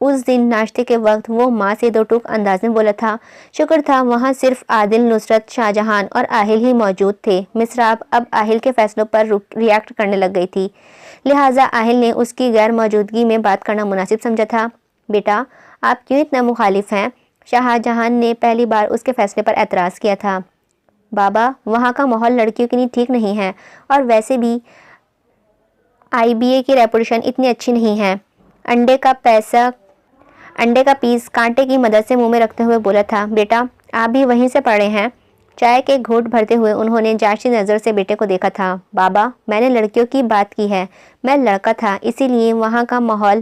اس دن ناشتے کے وقت وہ ماں سے دو ٹوک انداز میں بولا تھا۔ شکر تھا وہاں صرف عادل، نصرت، شاہ جہان اور آہل ہی موجود تھے۔ مسراب اب آہل کے فیصلوں پر ریاکٹ کرنے لگ گئی تھی، لہٰذا آہل نے اس کی غیر موجودگی میں بات کرنا مناسب سمجھا تھا۔ بیٹا آپ کیوں اتنا مخالف ہیں؟ شاہ جہان نے پہلی بار اس کے فیصلے پر اعتراض کیا تھا۔ بابا وہاں کا ماحول لڑکیوں کے لیے ٹھیک نہیں ہے، اور ویسے بھی IBA کی ریپوٹیشن اتنی اچھی نہیں ہے۔ انڈے کا پیس کانٹے کی مدد سے منہ میں رکھتے ہوئے بولا تھا۔ بیٹا آپ بھی وہیں سے پڑھے ہیں؟ چائے کے گھونٹ بھرتے ہوئے انہوں نے جانچتی نظر سے بیٹے کو دیکھا تھا۔ بابا میں نے لڑکیوں کی بات کی ہے، میں لڑکا تھا اسی لیے وہاں کا ماحول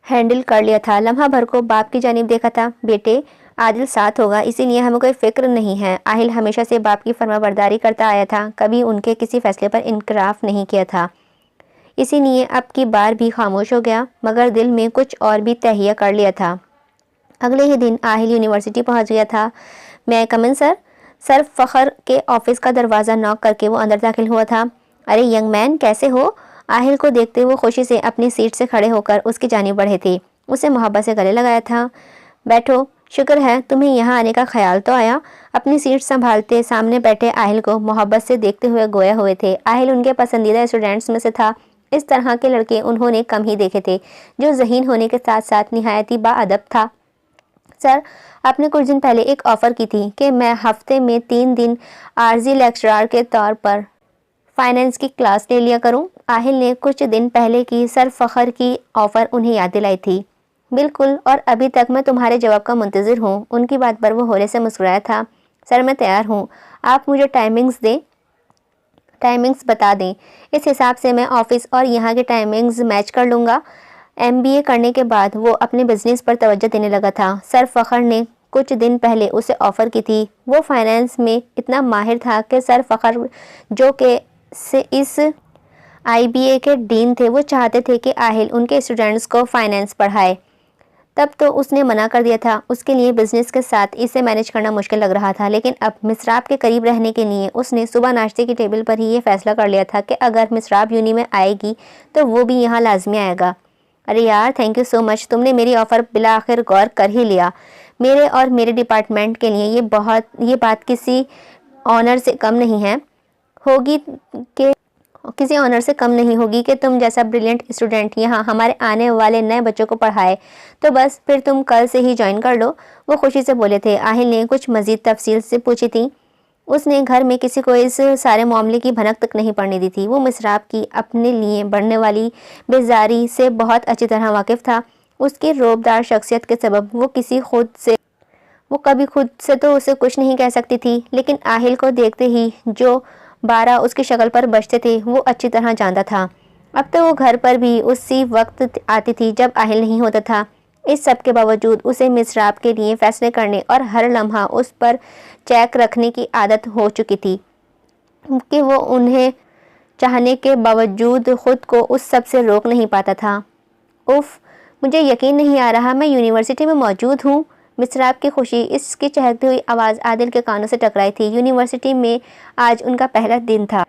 ہینڈل کر لیا تھا۔ لمحہ بھر کو باپ کی جانب دیکھا تھا۔ بیٹے عادل ساتھ ہوگا اسی لیے ہمیں کوئی فکر نہیں ہے۔ آہل ہمیشہ سے باپ کی فرما برداری کرتا آیا تھا، کبھی ان کے کسی فیصلے پر انکراف نہیں کیا تھا، اسی لیے اب کی بار بھی خاموش ہو گیا، مگر دل میں کچھ اور بھی تہیہ کر لیا تھا۔ اگلے ہی دن آہل یونیورسٹی پہنچ گیا تھا۔ میں کم ان سر؟ سر فخر کے آفس کا دروازہ ناک کر کے وہ اندر داخل ہوا تھا۔ ارے ینگ مین کیسے ہو؟ آہل کو دیکھتے وہ خوشی سے اپنی سیٹ سے کھڑے ہو کر اس کی جانب بڑھے تھے، اسے محبت سے گلے لگایا تھا۔ بیٹھو، شکر ہے تمہیں یہاں آنے کا خیال تو آیا۔ اپنی سیٹ سنبھالتے سامنے بیٹھے آہل کو محبت سے دیکھتے ہوئے گویا ہوئے تھے۔ آہل ان کے پسندیدہ اسٹوڈنٹس میں سے تھا۔ اس طرح کے لڑکے انہوں نے کم ہی دیکھے تھے جو ذہین ہونے کے ساتھ ساتھ نہایت ہی باادب تھا۔ سر آپ نے کچھ دن پہلے ایک آفر کی تھی کہ میں ہفتے میں 3 دن عارضی لیکچرار کے طور پر فائنینس کی کلاس لے لیا کروں۔ آہل نے کچھ دن پہلے کی سر فخر کی آفر انہیں یاد دلائی تھی۔ بالکل، اور ابھی تک میں تمہارے جواب کا منتظر ہوں۔ ان کی بات پر وہ ہولے سے مسکرایا تھا۔ سر میں تیار ہوں، آپ مجھے ٹائمنگز بتا دیں، اس حساب سے میں آفس اور یہاں کے ٹائمنگز میچ کر لوں گا۔ MBA کرنے کے بعد وہ اپنے بزنس پر توجہ دینے لگا تھا۔ سر فخر نے کچھ دن پہلے اسے آفر کی تھی۔ وہ فائنینس میں اتنا ماہر تھا کہ سر فخر جو کہ اس IBA کے ڈین تھے، وہ چاہتے تھے کہ آہل ان کے اسٹوڈنٹس کو فائنینس پڑھائے۔ تب تو اس نے منع کر دیا تھا، اس کے لیے بزنس کے ساتھ اسے مینج کرنا مشکل لگ رہا تھا، لیکن اب مسراب کے قریب رہنے کے لیے اس نے صبح ناشتے کی ٹیبل پر ہی یہ فیصلہ کر لیا تھا کہ اگر مسراب یونی میں آئے گی تو وہ بھی یہاں لازمی آئے گا۔ ارے یار تھینک یو سو مچ، تم نے میری آفر بالآخر غور کر ہی لیا۔ میرے اور میرے ڈپارٹمنٹ کے لیے یہ بات کسی آنر سے کم نہیں ہوگی کہ تم جیسا بریلینٹ اسٹوڈنٹ یہاں ہمارے آنے والے نئے بچوں کو پڑھائے، تو بس پھر تم کل سے ہی جوائن کر لو۔ وہ خوشی سے بولے تھے۔ آہل نے کچھ مزید تفصیل سے پوچھی تھی۔ اس نے گھر میں کسی کو اس سارے معاملے کی بھنک تک نہیں پڑنے دی تھی۔ وہ مسراب کی اپنے لیے بڑھنے والی بیزاری سے بہت اچھی طرح واقف تھا۔ اس کی رعبدار شخصیت کے سبب وہ کبھی خود سے تو اسے کچھ نہیں کہہ سکتی تھی، لیکن آہل کو دیکھتے ہی جو 12 اس کی شکل پر بجتے تھے وہ اچھی طرح جانتا تھا۔ اب تو وہ گھر پر بھی اسی وقت آتی تھی جب آہل نہیں ہوتا تھا۔ اس سب کے باوجود اسے مسراب کے لیے فیصلے کرنے اور ہر لمحہ اس پر چیک رکھنے کی عادت ہو چکی تھی کہ وہ انہیں چاہنے کے باوجود خود کو اس سب سے روک نہیں پاتا تھا۔ اف، مجھے یقین نہیں آ رہا میں یونیورسٹی میں موجود ہوں۔ مسراب کی خوشی اس کی چہکتی ہوئی آواز عادل کے کانوں سے ٹکرائی تھی۔ یونیورسٹی میں آج ان کا پہلا دن تھا۔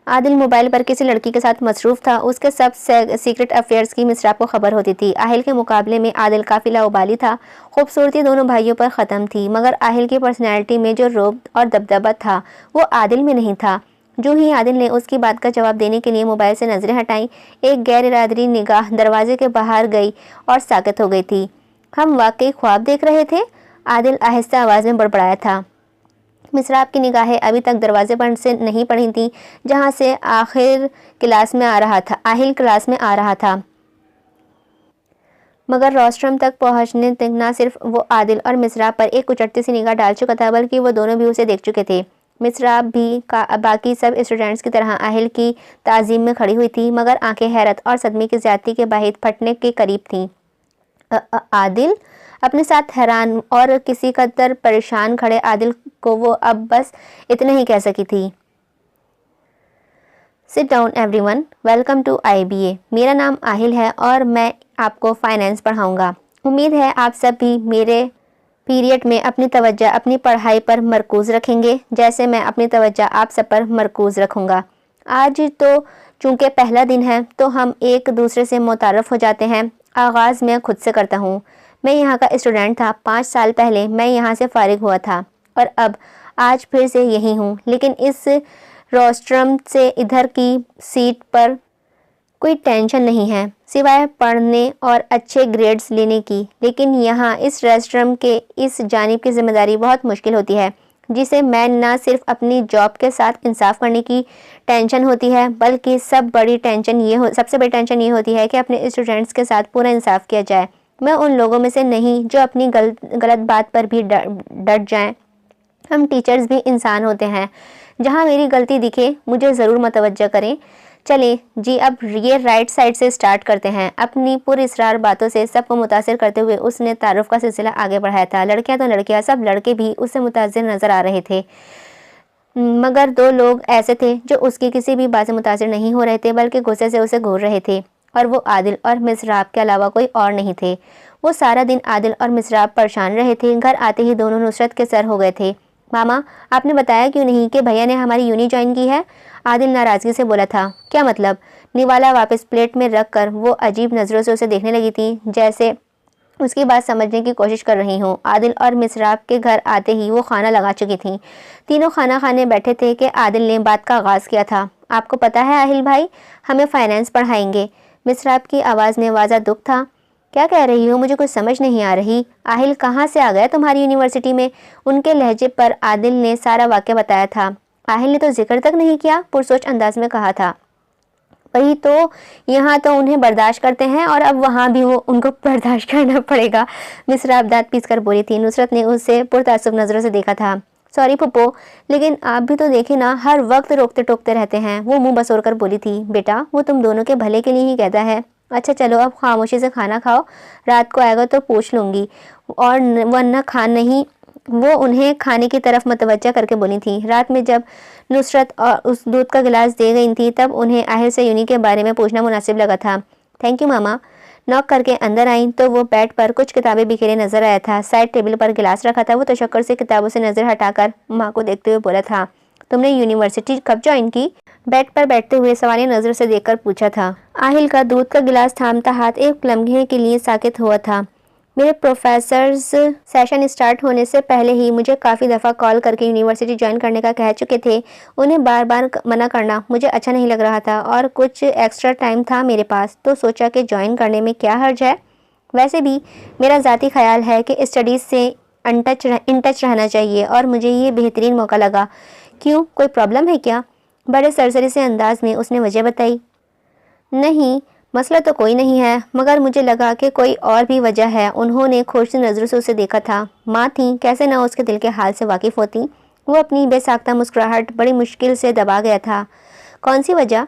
عادل موبائل پر کسی لڑکی کے ساتھ مصروف تھا۔ اس کے سب سیکرٹ افیئرز کی مسراب کو خبر ہوتی تھی۔ آہل کے مقابلے میں عادل کافی لاابالی تھا۔ خوبصورتی دونوں بھائیوں پر ختم تھی، مگر آہل کی پرسنالٹی میں جو رعب اور دبدبہ تھا وہ عادل میں نہیں تھا۔ جو ہی عادل نے اس کی بات کا جواب دینے کے لیے موبائل سے نظریں ہٹائیں، ایک غیر ارادی نگاہ دروازے کے باہر گئی اور ساکت ہو گئی تھی۔ ہم واقعی خواب دیکھ رہے تھے؟ عادل آہستہ آواز میں بڑبڑایا تھا۔ مسراب کی نگاہیں ابھی تک دروازے پر سے نہیں پڑی تھیں جہاں سے آہل کلاس میں آ رہا تھا، مگر روسٹرم تک پہنچنے تک نہ صرف وہ عادل اور مسراب پر ایک اچٹتی سی نگاہ ڈال چکا تھا بلکہ وہ دونوں بھی اسے دیکھ چکے تھے۔ مسراب بھی باقی سب اسٹوڈنٹس کی طرح آہل کی تعظیم میں کھڑی ہوئی تھی، مگر آنکھیں حیرت اور صدمے کی زیادتی کے باعث پھٹنے کے قریب تھیں۔ عادل؟ اپنے ساتھ حیران اور کسی قدر پریشان کھڑے عادل کو وہ اب بس اتنا ہی کہہ سکی تھی۔ Sit down everyone. Welcome to IBA. میرا نام آہل ہے اور میں آپ کو فائنینس پڑھاؤں گا۔ امید ہے آپ سب بھی میرے پیریڈ میں اپنی توجہ اپنی پڑھائی پر مرکوز رکھیں گے جیسے میں اپنی توجہ آپ سب پر مرکوز رکھوں گا۔ آج تو چونکہ پہلا دن ہے تو ہم ایک دوسرے سے متعارف ہو جاتے ہیں۔ آغاز میں خود سے کرتا ہوں۔ میں یہاں کا اسٹوڈنٹ تھا، 5 سال پہلے میں یہاں سے فارغ ہوا تھا اور اب آج پھر سے یہی ہوں، لیکن اس روسٹرم سے ادھر کی سیٹ پر کوئی ٹینشن نہیں ہے سوائے پڑھنے اور اچھے گریڈز لینے کی، لیکن یہاں اس ریسٹرم کے اس جانب کی ذمہ داری بہت مشکل ہوتی ہے، جسے میں نہ صرف اپنی جاب کے ساتھ انصاف کرنے کی ٹینشن ہوتی ہے، بلکہ سب سے بڑی ٹینشن یہ ہوتی ہے کہ اپنے اسٹوڈنٹس کے ساتھ پورا انصاف کیا جائے۔ میں ان لوگوں میں سے نہیں جو اپنی غلط بات پر بھی ڈٹ جائیں۔ ہم ٹیچرز بھی انسان ہوتے ہیں، جہاں میری غلطی دکھے مجھے ضرور متوجہ کریں۔ چلیں جی، اب یہ رائٹ سائڈ سے سٹارٹ کرتے ہیں۔ اپنی پر اسرار باتوں سے سب کو متاثر کرتے ہوئے اس نے تعارف کا سلسلہ آگے بڑھایا تھا۔ لڑکیاں تو لڑکیاں، سب لڑکے بھی اس سے متاثر نظر آ رہے تھے، مگر 2 لوگ ایسے تھے جو اس کی کسی بھی بات سے متاثر نہیں ہو رہے تھے، بلکہ غصے سے اسے گھور رہے تھے، اور وہ عادل اور مسراب کے علاوہ کوئی اور نہیں تھے۔ وہ سارا دن عادل اور مسراب پریشان رہے تھے۔ گھر آتے ہی دونوں نصرت کے سر ہو گئے تھے۔ ماما، آپ نے بتایا کیوں نہیں کہ بھیا نے ہماری یونی جوائن کی ہے؟ عادل ناراضگی سے بولا تھا۔ کیا مطلب؟ نوالا واپس پلیٹ میں رکھ کر وہ عجیب نظروں سے اسے دیکھنے لگی تھی، جیسے اس کی بات سمجھنے کی کوشش کر رہی ہوں۔ عادل اور مسراب کے گھر آتے ہی وہ کھانا لگا چکی تھیں۔ تینوں کھانا کھانے بیٹھے تھے کہ عادل نے بات کا آغاز کیا تھا۔ آپ کو پتا ہے آہل بھائی، ہمیں فائنانس پڑھائیں گے۔ مسراب کی آواز میں واضح دکھ تھا۔ کیا کہہ رہی ہو؟ مجھے کچھ سمجھ نہیں آ رہی۔ آہل کہاں سے آ گیا تمہاری یونیورسٹی میں؟ ان کے لہجے پر عادل نے سارا واقعہ بتایا تھا۔ آہل نے تو ذکر تک نہیں کیا، پرسوچ انداز میں کہا تھا۔ وہی تو، یہاں تو انہیں برداشت کرتے ہیں اور اب وہاں بھی وہ ان کو برداشت کرنا پڑے گا۔ مسراب دانت پیس کر بولی تھی۔ نصرت نے اسے پرتعصب نظروں سے دیکھا تھا۔ سوری پھپھو، لیکن آپ بھی تو دیکھیں نا، ہر وقت روکتے ٹوکتے رہتے ہیں۔ وہ منہ بسور کر بولی تھی۔ بیٹا، وہ تم دونوں کے بھلے کے لیے ہی کہتا ہے۔ اچھا چلو، اب خاموشی سے کھانا کھاؤ، رات کو آئے گا تو پوچھ لوں گی، اور ورنہ نہیں۔ وہ انہیں کھانے کی طرف متوجہ کر کے بولی تھی۔ رات میں جب نصرت اور اس دودھ کا گلاس دے گئی تھی، تب انہیں آہل سے یونی کے بارے میں پوچھنا مناسب لگا تھا۔ تھینک یو ماما۔ نوک کر کے اندر آئیں تو وہ بیڈ پر کچھ کتابیں بکھیرے نظر آیا تھا۔ سائڈ ٹیبل پر گلاس رکھا تھا۔ وہ تشکر سے کتابوں سے نظر ہٹا کر ماں کو دیکھتے ہوئے بولا تھا۔ تم نے یونیورسٹی کب جوائن کی؟ بیڈ پر بیٹھتے ہوئے سوالیہ نظر سے دیکھ کر پوچھا تھا۔ آہل کا دودھ کا گلاس تھامتا ہاتھ ایک لمحے کے لیے ساکت ہوا تھا۔ میرے پروفیسرز سیشن اسٹارٹ ہونے سے پہلے ہی مجھے کافی دفعہ کال کر کے یونیورسٹی جوائن کرنے کا کہہ چکے تھے۔ انہیں بار بار منع کرنا مجھے اچھا نہیں لگ رہا تھا، اور کچھ ایکسٹرا ٹائم تھا میرے پاس، تو سوچا کہ جوائن کرنے میں کیا حرج ہے۔ ویسے بھی میرا ذاتی خیال ہے کہ اسٹڈیز سے ان ٹچ رہنا چاہیے، اور مجھے یہ بہترین موقع لگا۔ کیوں، کوئی پرابلم ہے کیا؟ بڑے سرسری سے انداز میں اس نے وجہ بتائی۔ نہیں، مسئلہ تو کوئی نہیں ہے، مگر مجھے لگا کہ کوئی اور بھی وجہ ہے۔ انہوں نے کھوجتی نظروں سے اسے دیکھا تھا۔ ماں تھیں، کیسے نہ اس کے دل کے حال سے واقف ہوتی۔ وہ اپنی بے ساختہ مسکراہٹ بڑی مشکل سے دبا گیا تھا۔ کون سی وجہ؟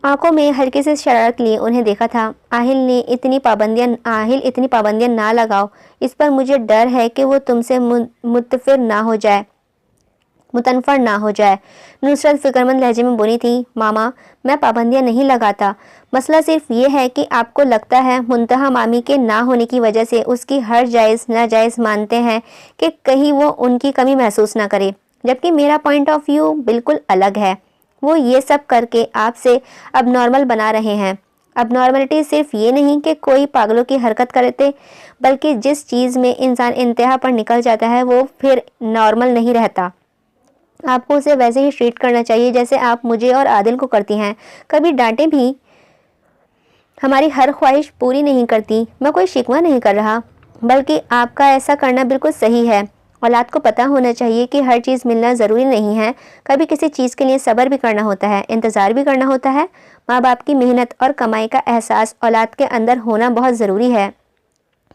آنکھوں میں ہلکی سی شرارت لیے انہیں دیکھا تھا۔ آہل اتنی پابندیاں نہ لگاؤ، اس پر مجھے ڈر ہے کہ وہ تم سے متنفر نہ ہو جائے۔ نصرت فکرمند لہجے میں بولی تھی۔ ماما، میں پابندیاں نہیں لگاتا، مسئلہ صرف یہ ہے کہ آپ کو لگتا ہے منتہا مامی کے نہ ہونے کی وجہ سے اس کی ہر جائز ناجائز مانتے ہیں کہ کہیں وہ ان کی کمی محسوس نہ کرے، جبکہ میرا پوائنٹ آف ویو بالکل الگ ہے۔ وہ یہ سب کر کے آپ سے اب نارمل بنا رہے ہیں۔ اب نارملٹی صرف یہ نہیں کہ کوئی پاگلوں کی حرکت کرتے، بلکہ جس چیز میں انسان انتہا پر نکل جاتا ہے وہ پھر نارمل نہیں رہتا۔ آپ کو اسے ویسے ہی ٹریٹ کرنا چاہیے جیسے آپ مجھے اور عادل کو کرتی ہیں۔ کبھی ڈانٹے بھی، ہماری ہر خواہش پوری نہیں کرتی۔ میں کوئی شکوہ نہیں کر رہا، بلکہ آپ کا ایسا کرنا بالکل صحیح ہے۔ اولاد کو پتہ ہونا چاہیے کہ ہر چیز ملنا ضروری نہیں ہے، کبھی کسی چیز کے لیے صبر بھی کرنا ہوتا ہے، انتظار بھی کرنا ہوتا ہے۔ ماں باپ کی محنت اور کمائی کا احساس اولاد کے اندر ہونا بہت ضروری ہے۔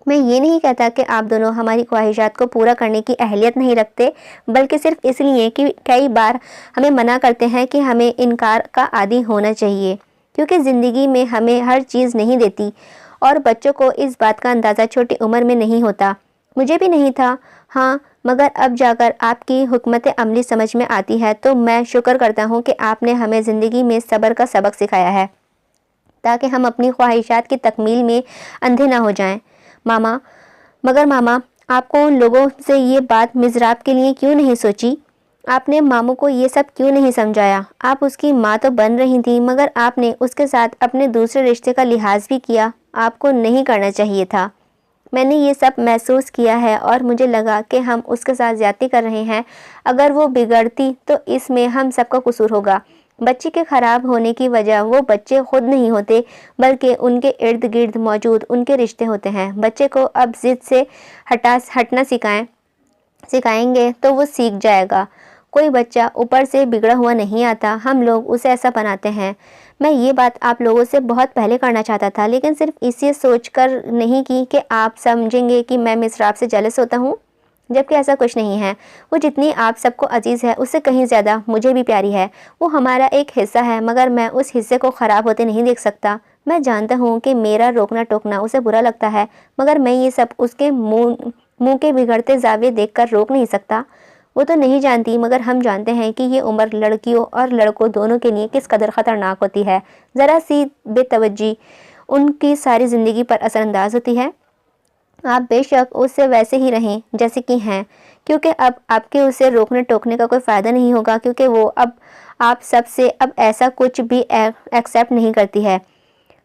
میں یہ نہیں کہتا کہ آپ دونوں ہماری خواہشات کو پورا کرنے کی اہلیت نہیں رکھتے، بلکہ صرف اس لیے کہ کئی بار ہمیں منع کرتے ہیں کہ ہمیں انکار کا عادی ہونا چاہیے، کیونکہ زندگی میں ہمیں ہر چیز نہیں دیتی، اور بچوں کو اس بات کا اندازہ چھوٹی عمر میں نہیں ہوتا۔ مجھے بھی نہیں تھا، ہاں، مگر اب جا کر آپ کی حکمت عملی سمجھ میں آتی ہے تو میں شکر کرتا ہوں کہ آپ نے ہمیں زندگی میں صبر کا سبق سکھایا ہے، تاکہ ہم اپنی خواہشات کی تکمیل میں اندھے نہ ہو جائیں۔ مگر ماما، آپ کو ان لوگوں سے یہ بات مضراب کے لیے کیوں نہیں سوچی؟ آپ نے ماموں کو یہ سب کیوں نہیں سمجھایا؟ آپ اس کی ماں تو بن رہی تھی، مگر آپ نے اس کے ساتھ اپنے دوسرے رشتے کا لحاظ بھی کیا۔ آپ کو نہیں کرنا چاہیے تھا۔ میں نے یہ سب محسوس کیا ہے اور مجھے لگا کہ ہم اس کے ساتھ زیادتی کر رہے ہیں۔ اگر وہ بگڑتی تو اس میں ہم سب کا قصور ہوگا۔ بچے کے خراب ہونے کی وجہ وہ بچے خود نہیں ہوتے، بلکہ ان کے ارد گرد موجود ان کے رشتے ہوتے ہیں۔ بچے کو اب ضد سے ہٹنا سکھائیں گے تو وہ سیکھ جائے گا۔ کوئی بچہ اوپر سے بگڑا ہوا نہیں آتا، ہم لوگ اسے ایسا بناتے ہیں۔ میں یہ بات آپ لوگوں سے بہت پہلے کرنا چاہتا تھا، لیکن صرف اسے سوچ کر نہیں کی کہ آپ سمجھیں گے کہ میں مسراب سے جیلس ہوتا ہوں، جبکہ ایسا کچھ نہیں ہے۔ وہ جتنی آپ سب کو عزیز ہے اس سے کہیں زیادہ مجھے بھی پیاری ہے۔ وہ ہمارا ایک حصہ ہے، مگر میں اس حصے کو خراب ہوتے نہیں دیکھ سکتا۔ میں جانتا ہوں کہ میرا روکنا ٹوکنا اسے برا لگتا ہے، مگر میں یہ سب اس کے منہ کے بگڑتے زاویے دیکھ کر روک نہیں سکتا۔ وہ تو نہیں جانتی، مگر ہم جانتے ہیں کہ یہ عمر لڑکیوں اور لڑکوں دونوں کے لیے کس قدر خطرناک ہوتی ہے۔ ذرا سی بے توجہی ان کی ساری زندگی پر اثر انداز ہوتی ہے۔ آپ بے شک اس سے ویسے ہی رہیں جیسے کہ ہیں، کیونکہ اب آپ کے اسے روکنے ٹوکنے کا کوئی فائدہ نہیں ہوگا، کیونکہ وہ اب آپ سب سے اب ایسا کچھ بھی ایکسیپٹ نہیں کرتی ہے۔